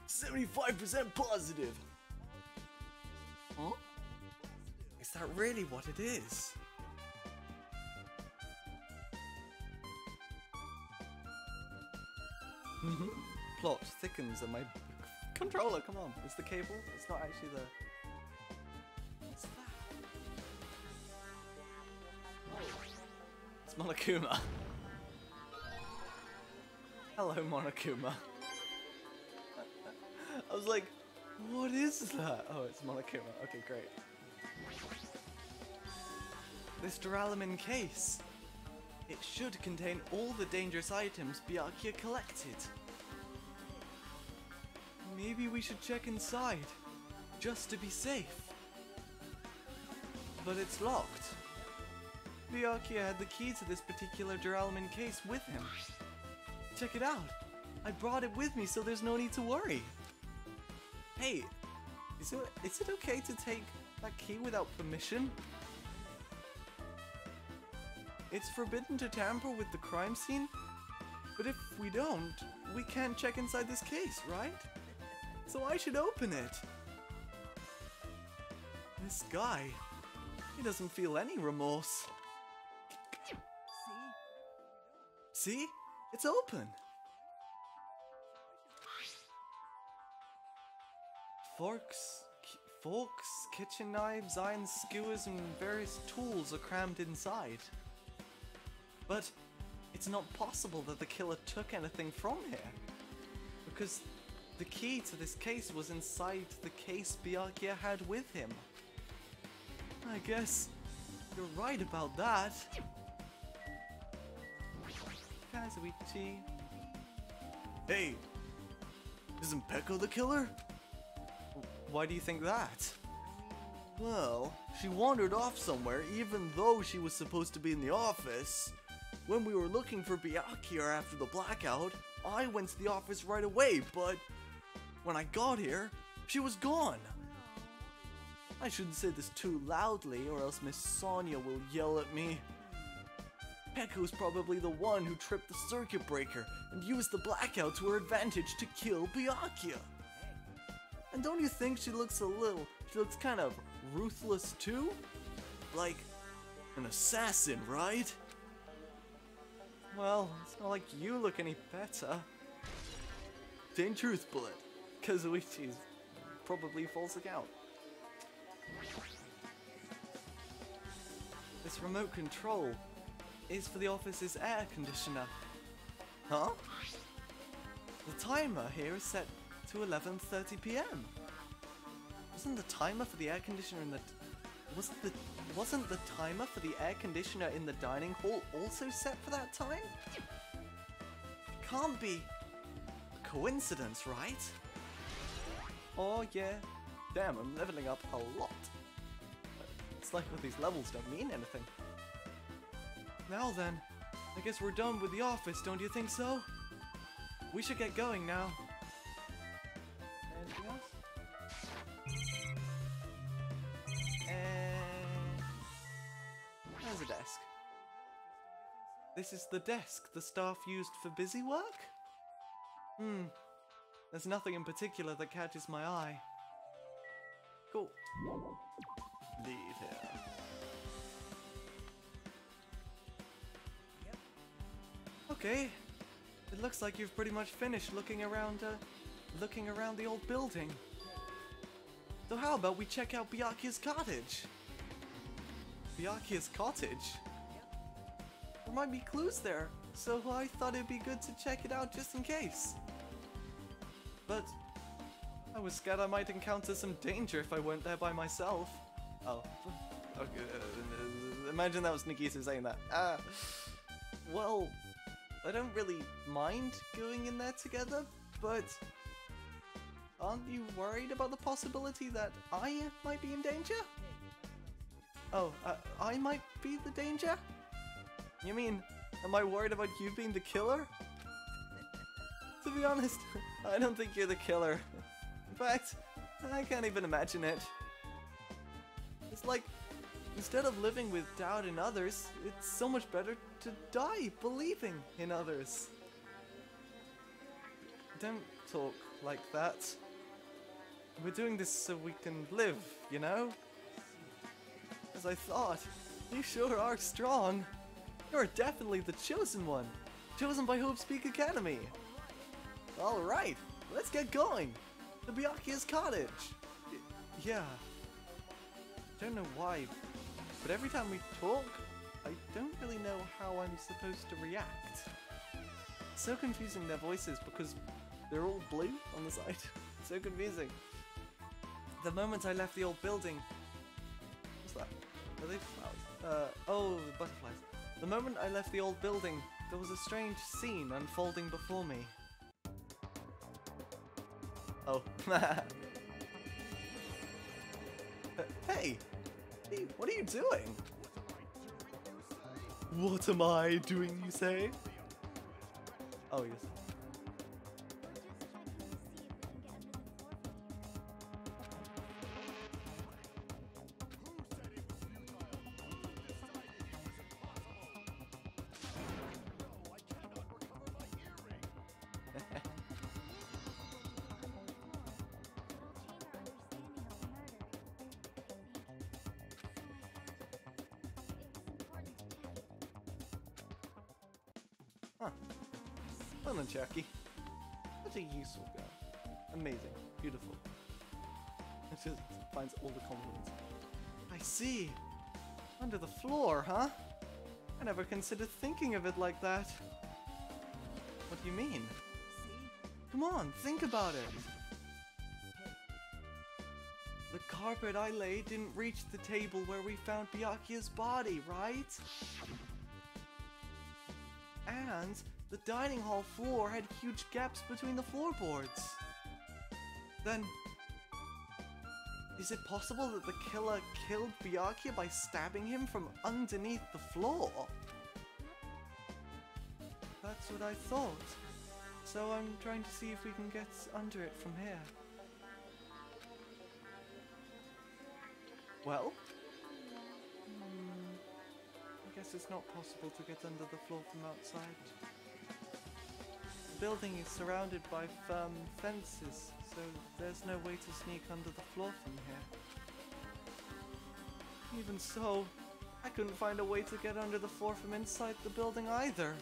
75% positive. Huh? Is that really what it is? Plot thickens and my controller, come on. It's the cable, it's not actually the... What's that? It's Monokuma. Hello, Monokuma. I was like, what is that? Oh, it's Monokuma. Okay, great. This duralumin case. It should contain all the dangerous items Byakuya collected. Maybe we should check inside, just to be safe. But it's locked. Byakuya had the key to this particular duralumin case with him. Check it out. I brought it with me, so there's no need to worry. Hey, is it okay to take that key without permission? It's forbidden to tamper with the crime scene, but if we don't, we can't check inside this case, right? So I should open it. This guy, he doesn't feel any remorse. See? It's open. Forks, kitchen knives, iron skewers, and various tools are crammed inside. But it's not possible that the killer took anything from here, because the key to this case was inside the case Byakuya had with him. I guess you're right about that. Kazuichi. Hey, isn't Peko the killer? Why do you think that? Well, she wandered off somewhere even though she was supposed to be in the office. When we were looking for Byakuya after the blackout, I went to the office right away, but when I got here, she was gone. I shouldn't say this too loudly or else Miss Sonia will yell at me. Pekko's probably the one who tripped the circuit breaker and used the blackout to her advantage to kill Byakuya. And don't you think she looks kind of ruthless too? Like an assassin, right? Well, it's not like you look any better. Same truth, Bullet. Kazuichi's probably false account. This remote control is for the office's air conditioner. Huh? The timer here is set to 11:30 p.m. Wasn't the timer for the air conditioner in the wasn't the timer for the air conditioner in the dining hall also set for that time? Can't be a coincidence, right? Oh yeah. Damn, I'm leveling up a lot. It's like all these levels don't mean anything. Now then, I guess we're done with the office, don't you think so? We should get going now. Anything else? And there's a desk. This is the desk the staff used for busy work? There's nothing in particular that catches my eye. Cool. Leave here. Okay. It looks like you've pretty much finished looking around the old building. So how about we check out Byakuya's cottage? Byakuya's cottage? There might be clues there, so I thought it'd be good to check it out just in case. But I was scared I might encounter some danger if I went there by myself. Oh. Okay. Imagine that was Nagisa saying that. Well, I don't really mind going in there together, but aren't you worried about the possibility that I might be in danger? Oh, I might be the danger? You mean, am I worried about you being the killer? To be honest, I don't think you're the killer. In fact, I can't even imagine it. It's like, instead of living with doubt in others, it's so much better to die believing in others. Don't talk like that. We're doing this so we can live, you know? As I thought, you sure are strong. You're definitely the chosen one. Chosen by Hope's Peak Academy. Alright, let's get going. To Byakuya's cottage. Yeah. Don't know why, but every time we talk, I don't really know how I'm supposed to react. It's so confusing, their voices, because they're all blue on the side. So confusing. The moment I left the old building... What's that? Are they flowers? Oh, the butterflies. The moment I left the old building, there was a strange scene unfolding before me. Oh. Hey! What are you doing? What am I doing, you say? Oh, yes. Huh. Well done, Cherokee. Such a useful girl. Amazing. Beautiful. It just finds all the compliments. I see. Under the floor, huh? I never considered thinking of it like that. What do you mean? Come on, think about it. The carpet I laid didn't reach the table where we found Byakuya's body, right? And the dining hall floor had huge gaps between the floorboards. Then Is it possible that the killer killed Byakuya by stabbing him from underneath the floor? That's what I thought. So I'm trying to see if we can get under it from here. Well? I guess it's not possible to get under the floor from outside. The building is surrounded by firm fences, so there's no way to sneak under the floor from here. Even so, I couldn't find a way to get under the floor from inside the building either.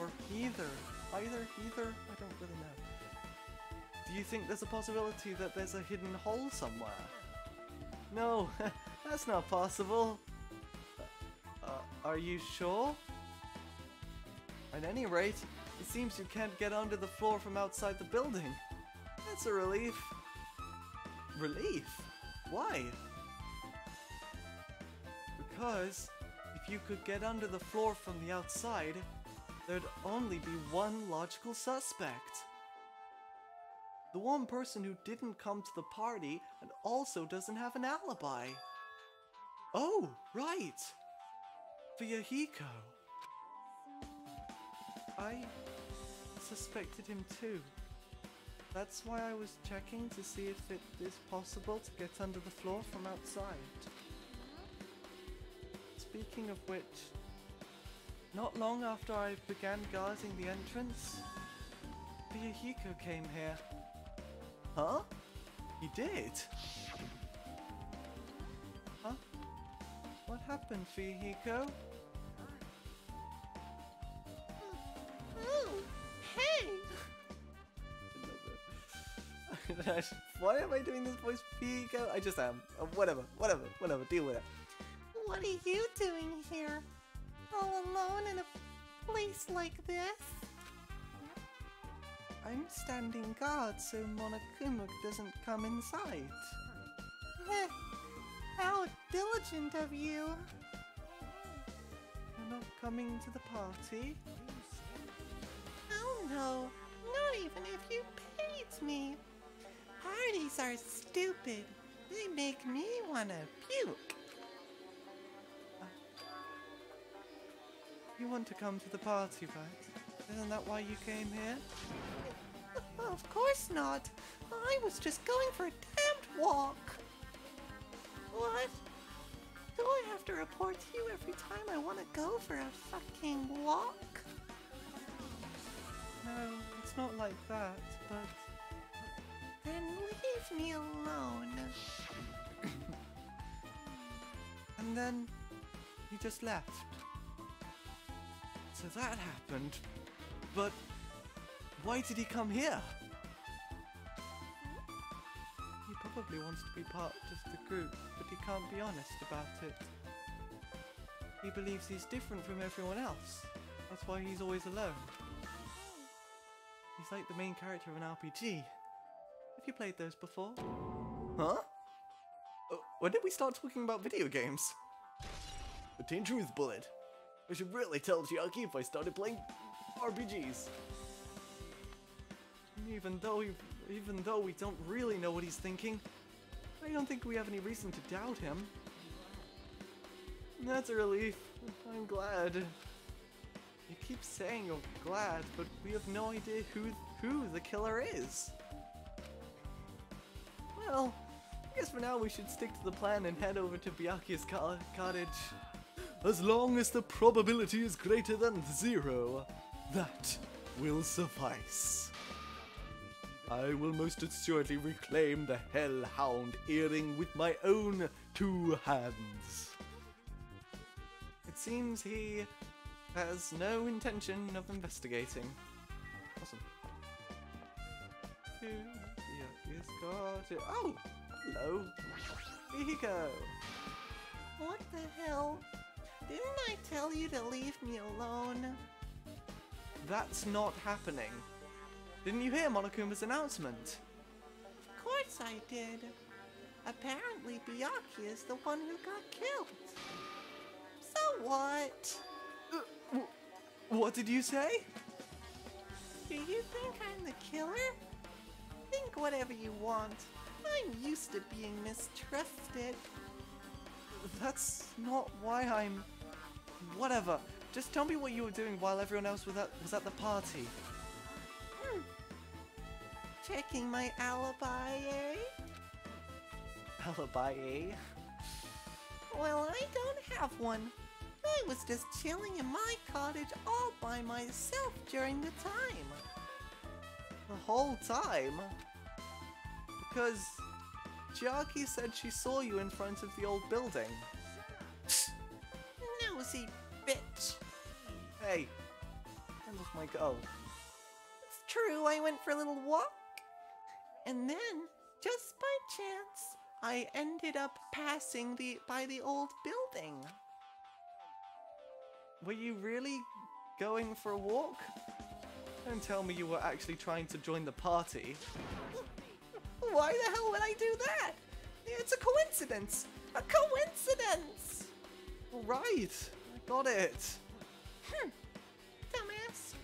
Or either. I don't really know. Do you think there's a possibility that there's a hidden hole somewhere? No, that's not possible. Are you sure? At any rate, it seems you can't get onto the floor from outside the building. That's a relief. Relief? Why? Because if you could get under the floor from the outside, there'd only be one logical suspect. The one person who didn't come to the party and also doesn't have an alibi. Oh, right! Fuyahiko. I suspected him too. That's why I was checking to see if it is possible to get under the floor from outside. Speaking of which, not long after I began guarding the entrance, Fuyahiko came here. Huh? He did? Huh? What happened, Fuyahiko? Oh, hey! Why am I doing this voice, Fuyahiko? I just am. Whatever, deal with it. What are you doing here? All alone in a place like this? I'm standing guard so Monokuma doesn't come inside. Heh, how diligent of you. You're not coming to the party? Oh no, not even if you paid me. Parties are stupid. They make me wanna puke. You want to come to the party, right? Isn't that why you came here? Of course not. I was just going for a damned walk. What? Do I have to report to you every time I want to go for a fucking walk? No, it's not like that, but... Then leave me alone. And then, he just left. So that happened. But, why did he come here? He probably wants to be part of just the group, but he can't be honest about it. He believes he's different from everyone else. That's why he's always alone. He's like the main character of an RPG. Have you played those before? Huh? When did we start talking about video games? The Teen Truth Bullet. I should really tell Chiaki if I started playing RPGs. Even though we don't really know what he's thinking, I don't think we have any reason to doubt him. That's a relief. I'm glad. You keep saying you're glad, but we have no idea who the killer is. Well, I guess for now we should stick to the plan and head over to Byakuya's cottage. As long as the probability is greater than 0, that will suffice. I will most assuredly reclaim the Hellhound earring with my own 2 hands. It seems he has no intention of investigating. Awesome. Byakuya's cottage. Oh! Hello. Here you go. What the hell? Didn't I tell you to leave me alone? That's not happening. Didn't you hear Monokuma's announcement? Of course I did. Apparently Byakuya is the one who got killed. So what? What did you say? Do you think I'm the killer? Think whatever you want. I'm used to being mistrusted. That's not why I'm... Whatever. Just tell me what you were doing while everyone else was at the party. Checking my alibi, eh? Alibi, eh? Well, I don't have one. I was just chilling in my cottage all by myself during the time. The whole time? Because Chiaki said she saw you in front of the old building. Nosy bitch. Hey, hand off my girl. It's true, I went for a little walk. And then, just by chance, I ended up passing by the old building. Were you really going for a walk? Don't tell me you were actually trying to join the party. Why the hell would I do that? It's a coincidence! A coincidence! Right, I got it. Dumbass.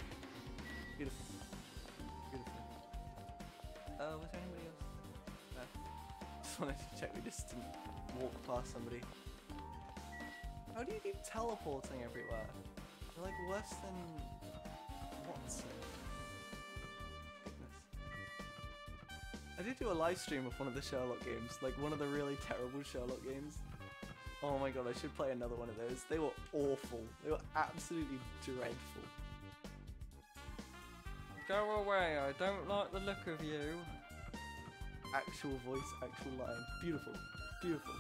Beautiful. Beautiful. Was there anybody else? No. Just wanted to check we just didn't walk past somebody. How do you keep teleporting everywhere? You're like worse than Watson. Goodness. I did do a live stream of one of the Sherlock games, like one of the really terrible Sherlock games. Oh my god, I should play another one of those. They were awful. They were absolutely dreadful. Go away, I don't like the look of you. Actual voice, actual line. Beautiful. Beautiful.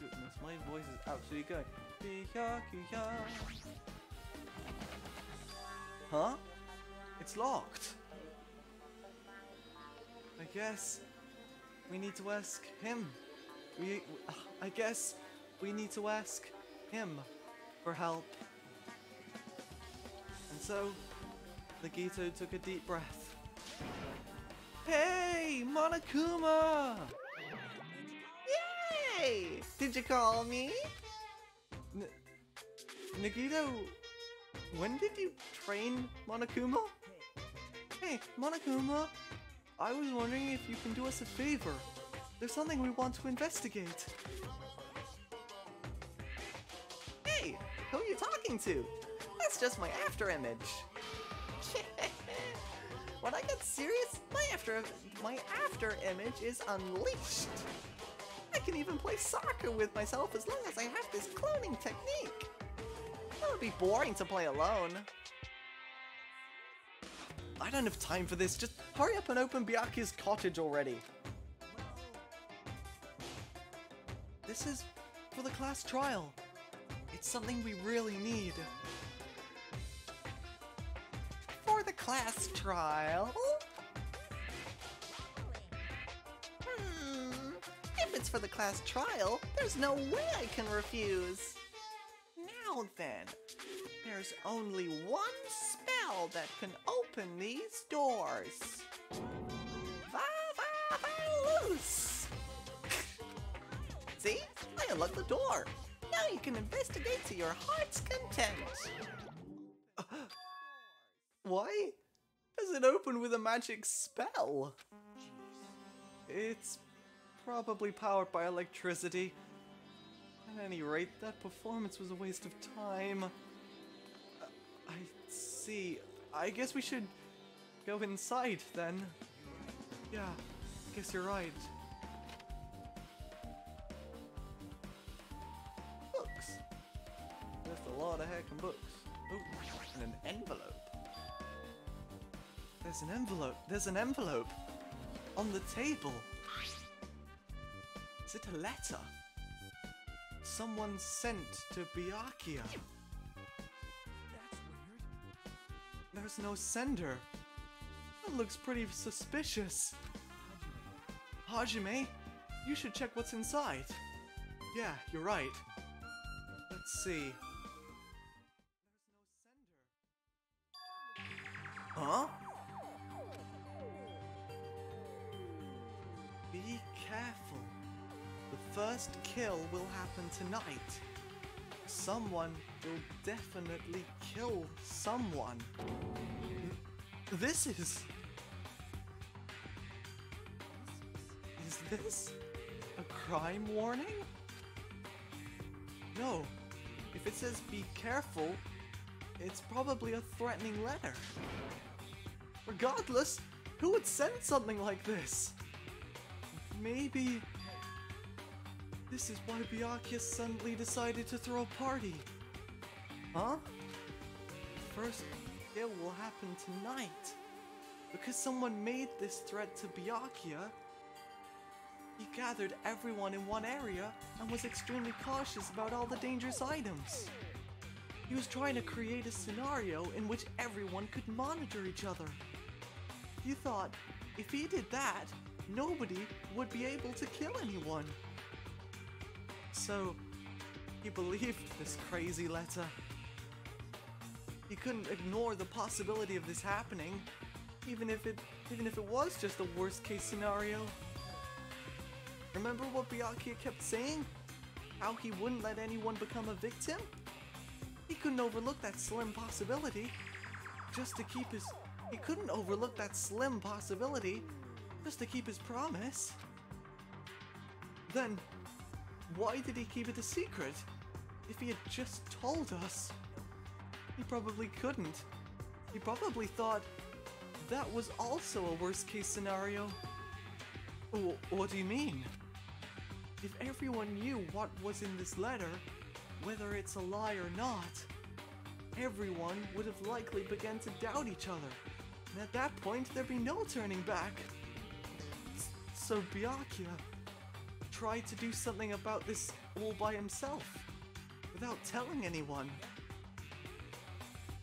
Goodness, my voice is absolutely going. Huh? It's locked. I guess we need to ask him. I guess we need to ask him for help. And so, Nagito took a deep breath. Hey, Monokuma! Yay! Did you call me? Nagito, when did you train Monokuma? Hey, Monokuma, I was wondering if you can do us a favor. There's something we want to investigate. Hey, who are you talking to? That's just my after image. When I get serious, my after image is unleashed. I can even play soccer with myself as long as I have this cloning technique. That would be boring to play alone. I don't have time for this. Just hurry up and open Byakuya's cottage already. This is for the class trial. It's something we really need. For the class trial? If it's for the class trial, there's no way I can refuse. Now then, there's only one spell that can open these doors. Va-va-va-loose! See? I unlocked the door. Now you can investigate to your heart's content. Why does it open with a magic spell? It's probably powered by electricity. At any rate, that performance was a waste of time. I see. I guess we should go inside then. Yeah, I guess you're right. Books. There's a lot of heckin' books. Oh, and an envelope. There's an envelope. There's an envelope on the table. Is it a letter? Someone sent to Byakuya. That's weird. There's no sender. That looks pretty suspicious. Hajime, you should check what's inside. Yeah, you're right. Let's see. Huh? Be careful. The first kill will happen tonight. Someone will definitely kill someone. This is this? A crime warning? No. If it says be careful, it's probably a threatening letter. Regardless, who would send something like this? Maybe this is why Byakuya suddenly decided to throw a party. Huh? The first kill will happen tonight. Because someone made this threat to Byakuya, he gathered everyone in one area and was extremely cautious about all the dangerous items. He was trying to create a scenario in which everyone could monitor each other. He thought if he did that, nobody would be able to kill anyone. So, he believed this crazy letter. He couldn't ignore the possibility of this happening, even if it was just a worst case scenario. Remember what Byakuya kept saying? How he wouldn't let anyone become a victim? He couldn't overlook that slim possibility just to keep his promise. Then, why did he keep it a secret? If he had just told us. He probably couldn't. He probably thought that was also a worst case scenario. What do you mean? If everyone knew what was in this letter, whether it's a lie or not, everyone would have likely begun to doubt each other. And at that point, there'd be no turning back. So Byakuya tried to do something about this all by himself, without telling anyone.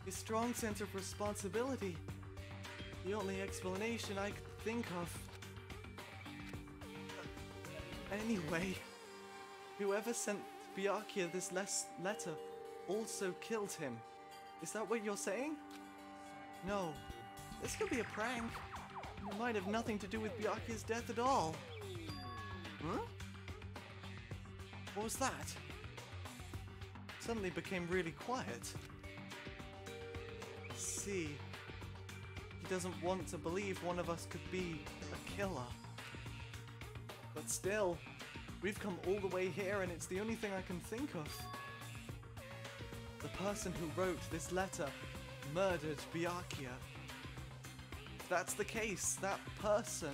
His strong sense of responsibility, the only explanation I could think of. Anyway, whoever sent Byakuya this letter also killed him. Is that what you're saying? No, this could be a prank. It might have nothing to do with Byakuya's death at all. Huh? What was that? Suddenly became really quiet. See, he doesn't want to believe one of us could be a killer. But still, we've come all the way here and it's the only thing I can think of. The person who wrote this letter murdered Byakuya. If that's the case, that person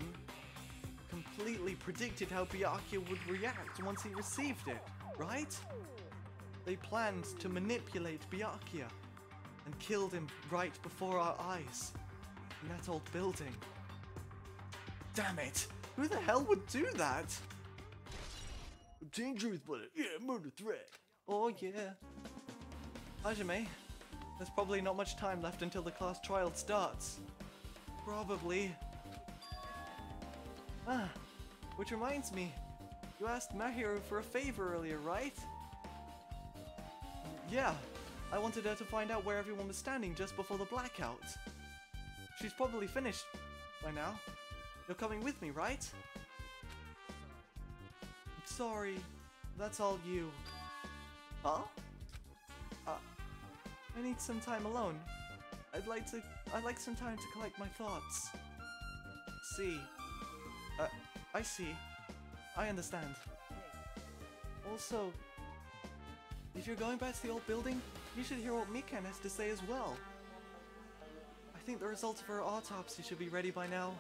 completely predicted how Byakuya would react once he received it, right? They planned to manipulate Byakuya and killed him right before our eyes in that old building. Damn it! Who the hell would do that? Dangerous, but murder threat. Oh yeah. Hajime, there's probably not much time left until the class trial starts. Probably. Ah, which reminds me, you asked Mahiro for a favor earlier, right? Yeah, I wanted her to find out where everyone was standing just before the blackout. She's probably finished by now. You're coming with me, right? Sorry, that's all you. Huh? I need some time alone. I'd like some time to collect my thoughts. See. I see. I understand. Also, if you're going back to the old building, you should hear what Mikan has to say as well. I think the results of her autopsy should be ready by now.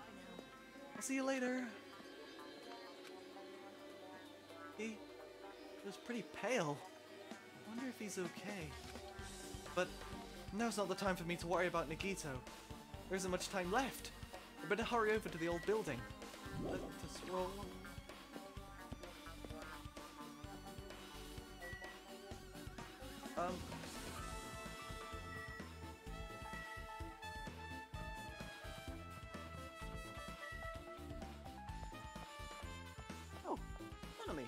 I'll see you later. He was pretty pale. I wonder if he's okay. But now's not the time for me to worry about Nagito. There isn't much time left. I better hurry over to the old building. Let us roll. Oh, enemy.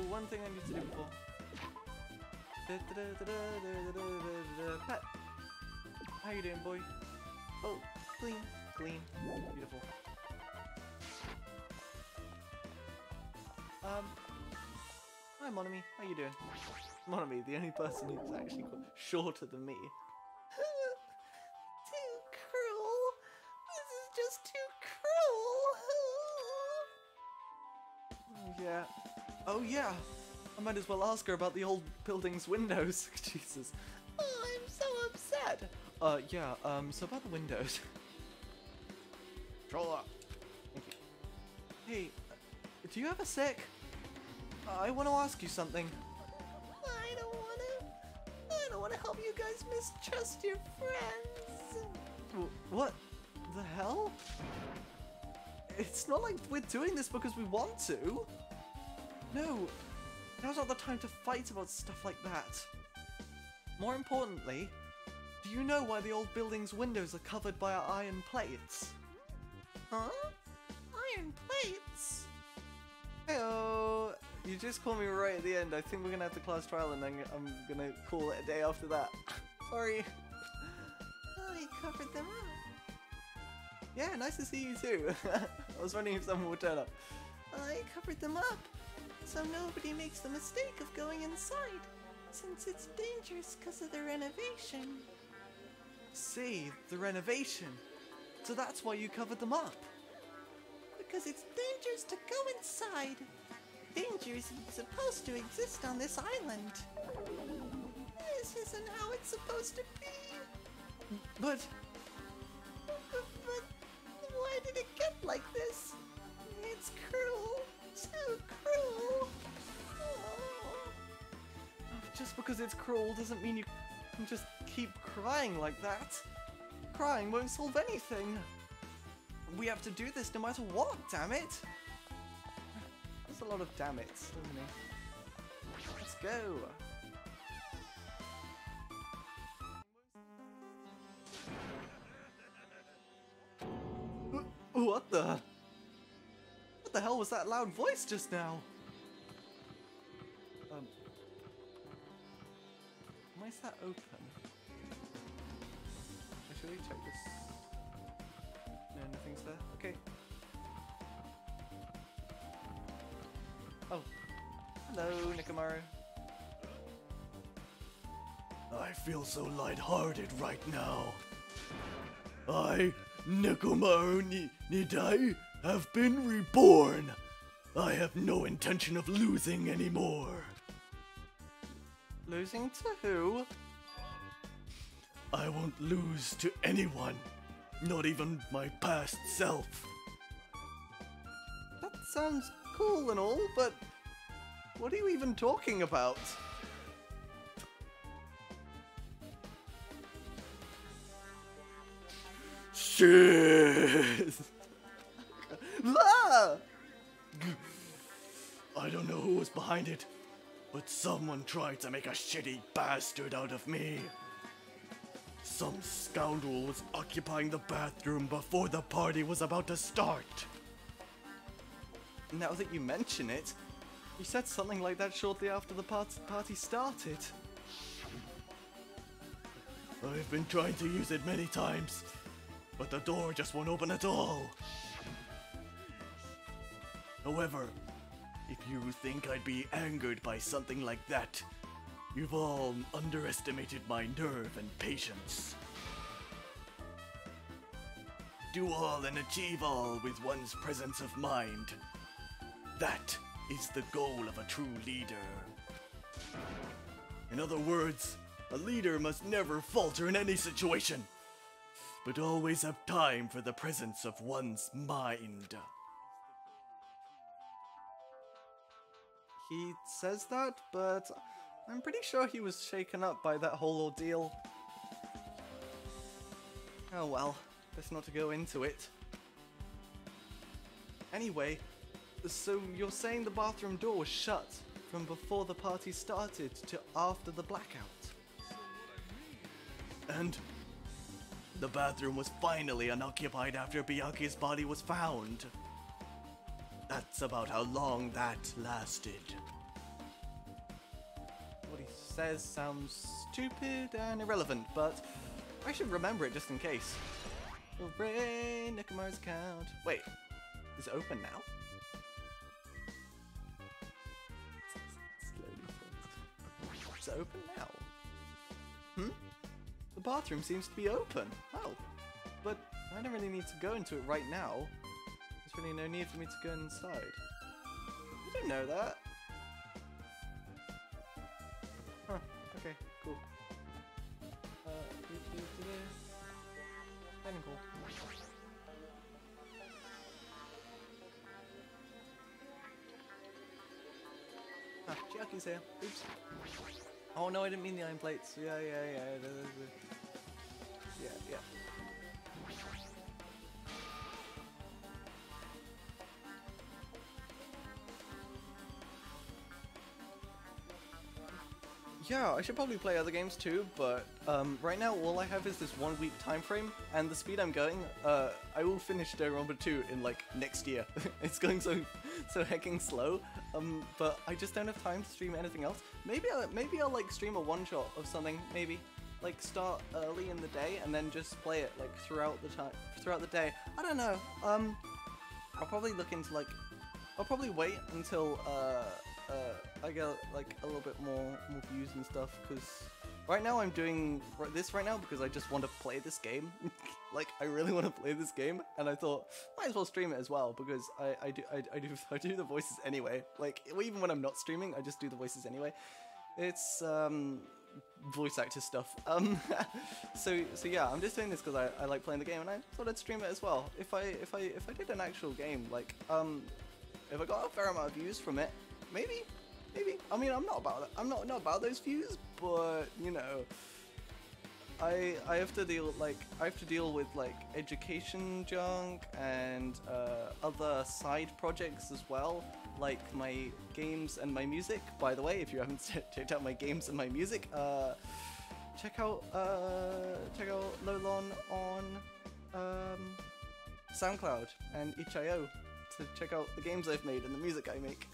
One thing I need to do before. Pet. How you doing, boy? Oh, clean, clean, beautiful. Hi, Monami. How you doing? Monami, the only person who's actually shorter than me. Too cruel. This Yeah. Oh yeah. I might as well ask her about the old building's windows. Jesus. Oh, I'm so upset. Yeah, so about the windows. Controller. Thank you. Hey, do you have a sec? I want to ask you something. I don't wanna help you guys mistrust your friends. What the hell? It's not like we're doing this because we want to. No, now's not the time to fight about stuff like that. More importantly, do you know why the old building's windows are covered by iron plates? Huh? Iron plates? Heyo! You just called me right at the end. I think we're gonna have the class trial and then I'm gonna call it a day after that. Sorry. I covered them up. Yeah, nice to see you too. I was wondering if someone would turn up. I covered them up, so nobody makes the mistake of going inside, since it's dangerous because of the renovation. See, the renovation. So that's why you covered them up. Because it's dangerous to go inside. Danger isn't supposed to exist on this island. This isn't how it's supposed to be. But But why did it get like this? It's cruel. Too cruel. Oh. just because it's cruel doesn't mean you can just keep crying like that. Crying won't solve anything. We have to do this no matter what, damn it. There's a lot of damn it's, isn't he? Let's go. What the? What the hell was that loud voice just now? Why is that open? Should we check this? No, nothing's there. Okay. Oh. Hello, Nikamaru. I feel so lighthearted right now. I, Nekomaru Nidai, have been reborn. I have no intention of losing anymore. Losing to who? I won't lose to anyone, not even my past self. That sounds cool and all, but what are you even talking about? Shit! Ah! I don't know who was behind it, but someone tried to make a shitty bastard out of me. Some scoundrel was occupying the bathroom before the party was about to start. Now that you mention it, you said something like that shortly after the party started. I've been trying to use it many times, but the door just won't open at all. However, if you think I'd be angered by something like that, you've all underestimated my nerve and patience. Do all and achieve all with one's presence of mind. That is the goal of a true leader. In other words, a leader must never falter in any situation, but always have time for the presence of one's mind. He says that, but I'm pretty sure he was shaken up by that whole ordeal. Oh well, best not to go into it. Anyway, so you're saying the bathroom door was shut from before the party started to after the blackout? And the bathroom was finally unoccupied after Bianchi's body was found. That's about how long that lasted. What he says sounds stupid and irrelevant, but I should remember it just in case. Hooray, Nikamaru's account. Wait, is it open now? Slowly. Is it open now? Hmm? The bathroom seems to be open. Oh, but I don't really need to go into it right now. There's really no need for me to go inside. you know that? Huh, okay, cool. Technical. Ah, Chiaki's here. Oops. Oh no, I didn't mean the iron plates. Yeah. Yeah. Yeah, I should probably play other games too, but right now all I have is this 1 week time frame, and the speed I'm going, I will finish Danganrona 2 in like next year. It's going so hecking slow, but I just don't have time to stream anything else. Maybe I'll like stream a one shot of something. Maybe like start early in the day and then just play it like throughout the day. I don't know. I'll probably look into like I'll probably wait until I get like a little bit more views and stuff, because right now I'm doing this right now because I just want to play this game. Like I really want to play this game, and I thought might as well stream it as well because I do the voices anyway. Like even when I'm not streaming, I just do the voices anyway. It's voice actor stuff. So yeah, I'm just doing this because I like playing the game, and I thought I'd stream it as well. If I did an actual game, like if I got a fair amount of views from it, maybe. I mean, I'm not about those views, but you know, I have to deal with like education junk and other side projects as well, like my games and my music. By the way, if you haven't checked out my games and my music, check out Lolon on SoundCloud and itch.io to check out the games I've made and the music I make.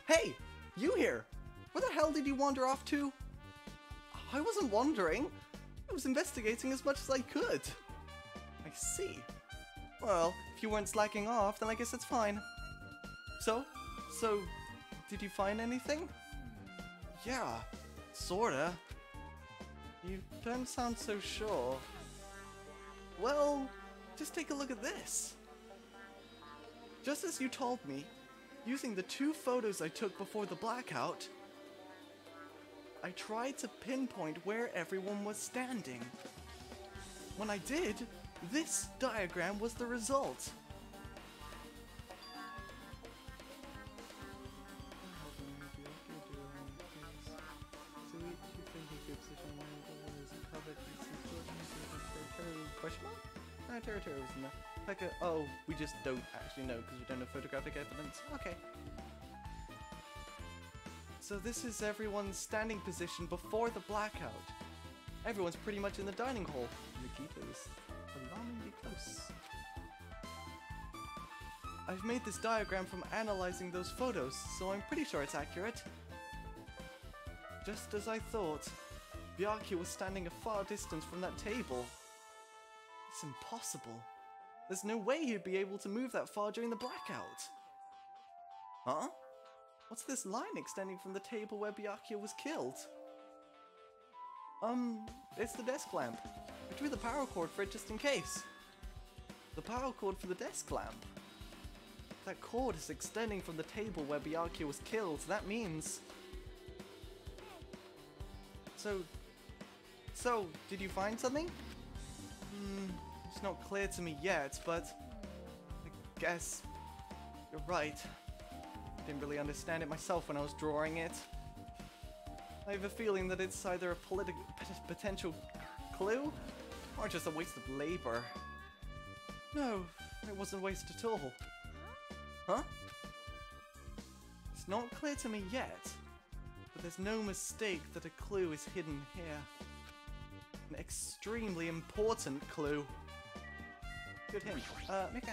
Hey, you here? Where the hell did you wander off to? I wasn't wandering. I was investigating as much as I could. I see. Well, if you weren't slacking off, then I guess it's fine. So, did you find anything? Yeah, sorta. You don't sound so sure. Well, just take a look at this. Just as you told me, using the 2 photos I took before the blackout, I tried to pinpoint where everyone was standing. When I did, this diagram was the result. Question mark? No, territory was in there. Like oh, we just don't actually know because we don't have photographic evidence. Okay. So this is everyone's standing position before the blackout. Everyone's pretty much in the dining hall. Nikita is alarmingly close. I've made this diagram from analyzing those photos, so I'm pretty sure it's accurate. Just as I thought, Byakuya was standing a far distance from that table. It's impossible. There's no way he'd be able to move that far during the blackout. Huh? What's this line extending from the table where Byakuya was killed? It's the desk lamp. I drew the power cord for it just in case. The power cord for the desk lamp. That cord is extending from the table where Byakuya was killed. That means... So, did you find something? It's not clear to me yet, but I guess you're right. I didn't really understand it myself when I was drawing it. I have a feeling that it's either a potential clue or just a waste of labor. No, it wasn't a waste at all. Huh? It's not clear to me yet, but there's no mistake that a clue is hidden here. An extremely important clue. Good hint. Mika.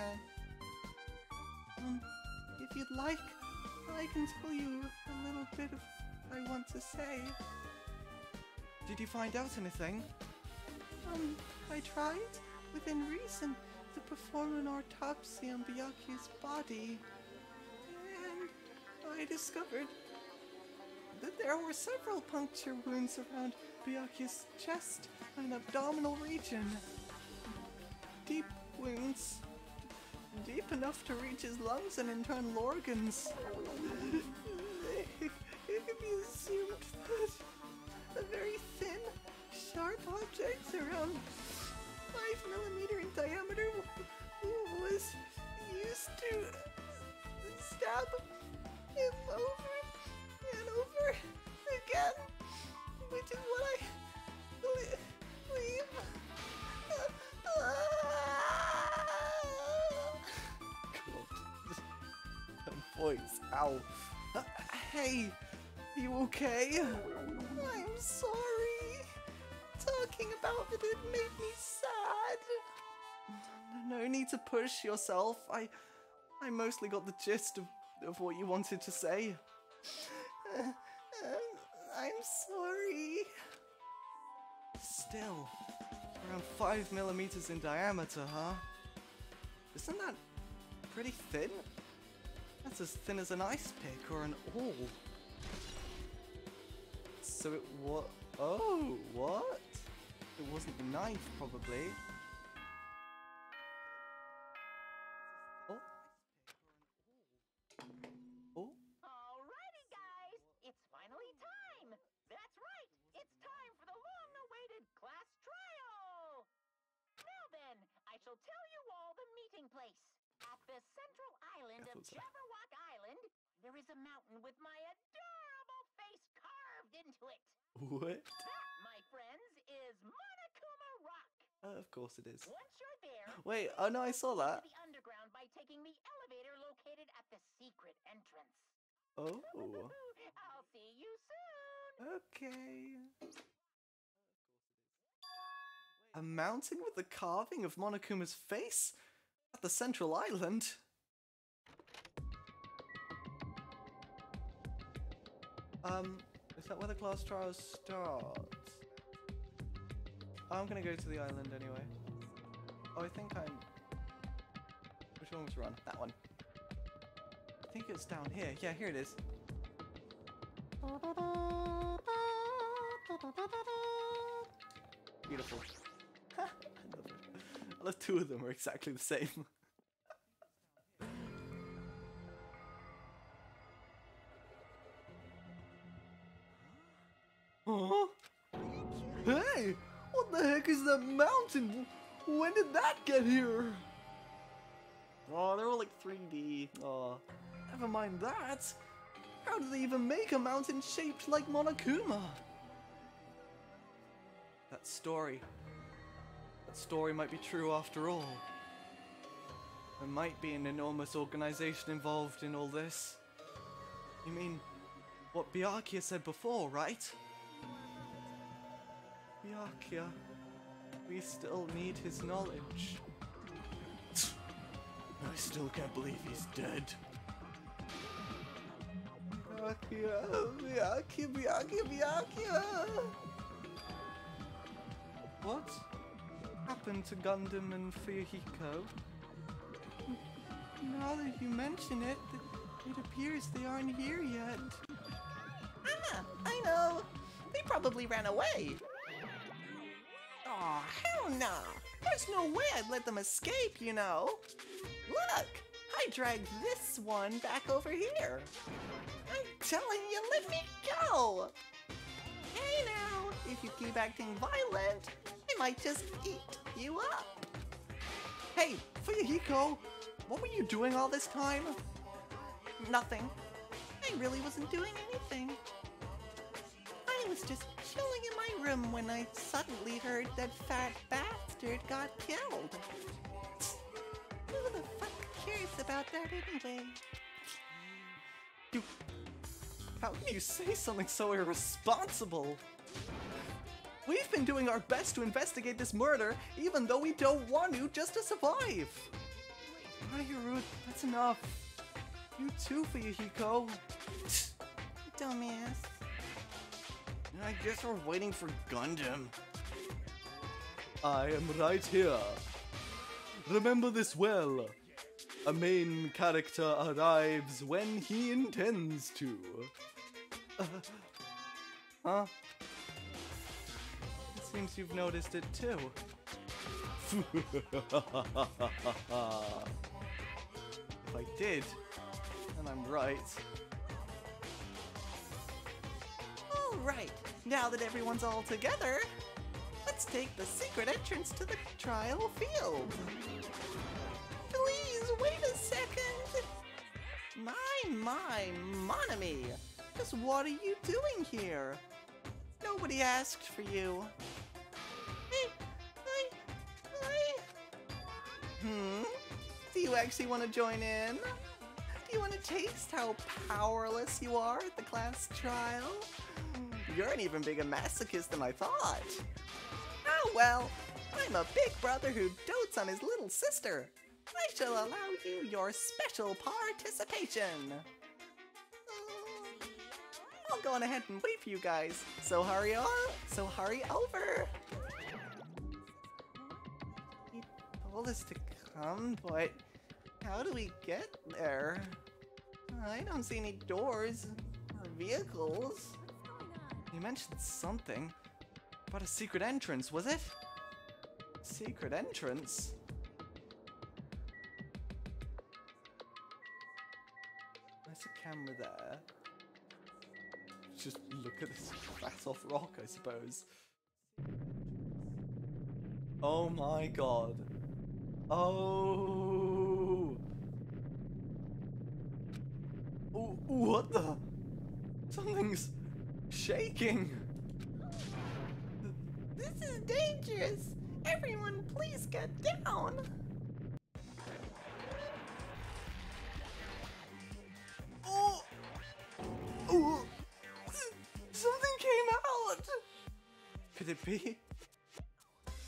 If you'd like, I can tell you a little bit of what I want to say. Did you find out anything? I tried, within reason, to perform an autopsy on Byakuya's body. And I discovered that there were several puncture wounds around Byakuya's chest and abdominal region. Deep wounds. deep enough to reach his lungs and internal organs. It can be assumed that a very thin, sharp object around 5 millimeter in diameter was used to stab him over and over again, which is what I believe. Voice, ow. Hey, you okay? I'm sorry. Talking about it made me sad. No need to push yourself. I mostly got the gist of what you wanted to say. I'm sorry. Still, around 5 millimeters in diameter, huh? Isn't that pretty thin? That's as thin as an ice pick or an awl. So it was. Oh, what? It wasn't the knife, probably. Oh. Oh. Alrighty, guys, it's finally time. That's right, it's time for the long-awaited class trial. Now then, I shall tell you all the meeting place. At the central island of Jabberwock Island, there is a mountain with my adorable face carved into it. What? That, my friends, is Monokuma Rock. Of course it is. Once you're there, Wait, oh no, I saw to that. the underground by taking the elevator located at the secret entrance. Oh. I'll see you soon. Okay. A mountain with the carving of Monokuma's face? At the central island? Is that where the class trial starts? I'm gonna go to the island anyway. Oh, I think I'm... Which one was run? That one. I think it's down here. Yeah, here it is. Beautiful. I love it. I love two of them are exactly the same. Huh? Hey! What the heck is that mountain? When did that get here? Oh, they're all like 3D. Oh, never mind that. How did they even make a mountain shaped like Monokuma? That story might be true after all. There might be an enormous organization involved in all this. You mean what Byakuya said before, right? Byakuya, we still need his knowledge. I still can't believe he's dead. Byakuya. What happened to Gundam and Fuyuhiko? Now that you mention it, it appears they aren't here yet. Ah, I know. They probably ran away. Aw, hell no. There's no way I'd let them escape, you know. Look, I dragged this one back over here. I'm telling you, let me go. Hey now, if you keep acting violent, I might just eat you up. Hey, Fuyuhiko, what were you doing all this time? Nothing. I really wasn't doing anything. I was just chilling in my room when I suddenly heard that fat bastard got killed. Who the fuck cares about that anyway? How can you say something so irresponsible? We've been doing our best to investigate this murder, even though we don't want to, just to survive. Mayuru, that's enough. You too, Fuyuhiko. Dumbass. I guess we're waiting for Gundam. I am right here. Remember this well. A main character arrives when he intends to. Huh? It seems you've noticed it too. if I did, and I'm right. Alright, now that everyone's all together, let's take the secret entrance to the trial field. Please, wait a second. My, mon ami. Just what are you doing here? Nobody asked for you. Do you actually want to join in? Do you want to taste how powerless you are at the class trial? You're an even bigger masochist than I thought. Oh well, I'm a big brother who dotes on his little sister. I shall allow you your special participation. I'll go on ahead and wait for you guys. So hurry over. He told us to come, but how do we get there? I don't see any doors or vehicles. You mentioned something about a secret entrance, was it? Secret entrance? There's a camera there. Just look at this flat off rock, I suppose. Oh my god. Oh. Oh, what the? Something's shaking. This is dangerous. Everyone, please get down. Oh. Oh. Something came out. Could it be?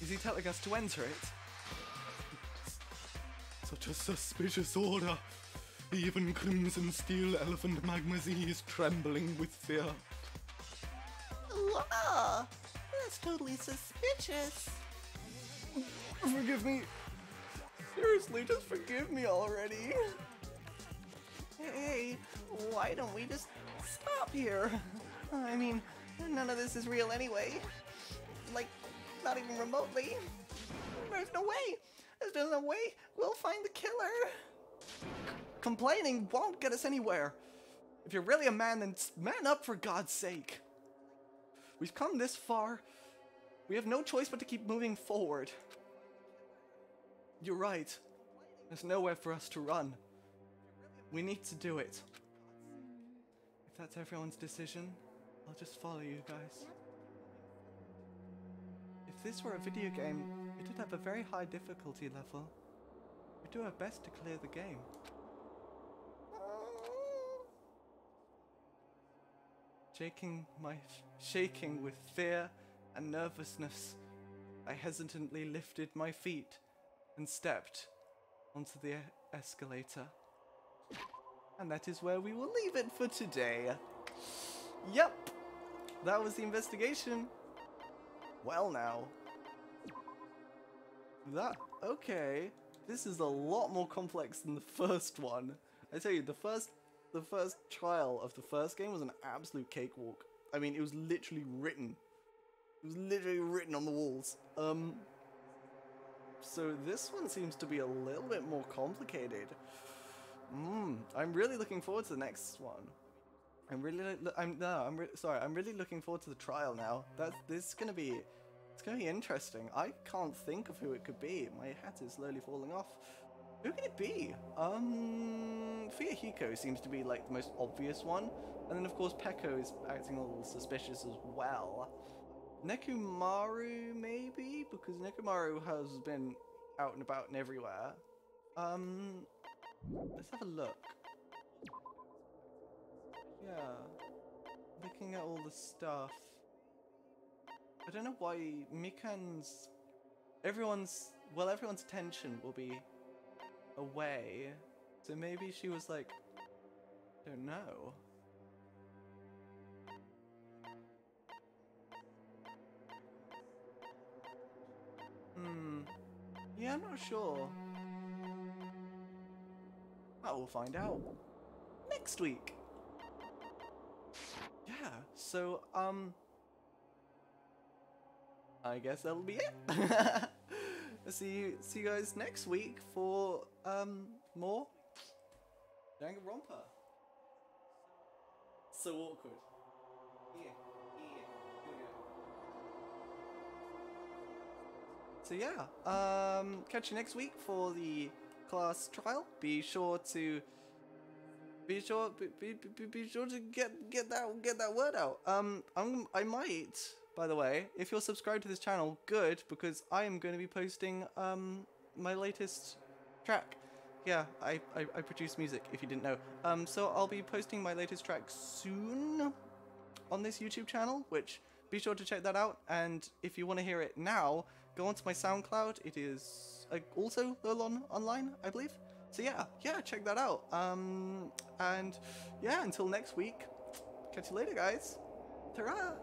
Is he telling us to enter it? Such a suspicious order. Even Crimson Steel Elephant Magma Z is trembling with fear. Wow, that's totally suspicious. Forgive me. Seriously, just forgive me already. Hey, why don't we just stop here? I mean, none of this is real anyway. Like, not even remotely. There's no way. There's no way we'll find the killer. Complaining won't get us anywhere. If you're really a man, then man up for God's sake. We've come this far. We have no choice but to keep moving forward. You're right. There's nowhere for us to run. We need to do it. If that's everyone's decision, I'll just follow you guys. If this were a video game, it would have a very high difficulty level. We do our best to clear the game. Shaking with fear and nervousness, I hesitantly lifted my feet and stepped onto the escalator. And that is where we will leave it for today. Yep, that was the investigation. Well now. Okay. This is a lot more complex than the first one. I tell you, the first trial of the first game was an absolute cakewalk. I mean, it was literally written. It was literally written on the walls. So this one seems to be a little bit more complicated. I'm really looking forward to the next one. I'm really looking forward to the trial now. It's gonna be interesting. I can't think of who it could be. My hat is slowly falling off. Who could it be? Fuyahiko seems to be like the most obvious one, and then of course Peko is acting a little suspicious as well. Nekomaru maybe, because Nekomaru has been out and about and everywhere. Let's have a look. Yeah, looking at all the stuff. I don't know why everyone's attention will be away. So maybe she was like, I don't know. Yeah, I'm not sure. We'll find out next week. Yeah, so, I guess that'll be it. See you guys next week for, more Danganrona. So awkward. Yeah. So yeah, catch you next week for the class trial. Be sure to be sure to get that word out. I might, by the way, if you're subscribed to this channel, good, because I am going to be posting my latest track. Yeah, I produce music, if you didn't know. So I'll be posting my latest track soon on this YouTube channel, which be sure to check that out. And if you want to hear it now, go onto my SoundCloud. It is also online, I believe. So yeah, check that out. And yeah, until next week, catch you later, guys. Ta-ra!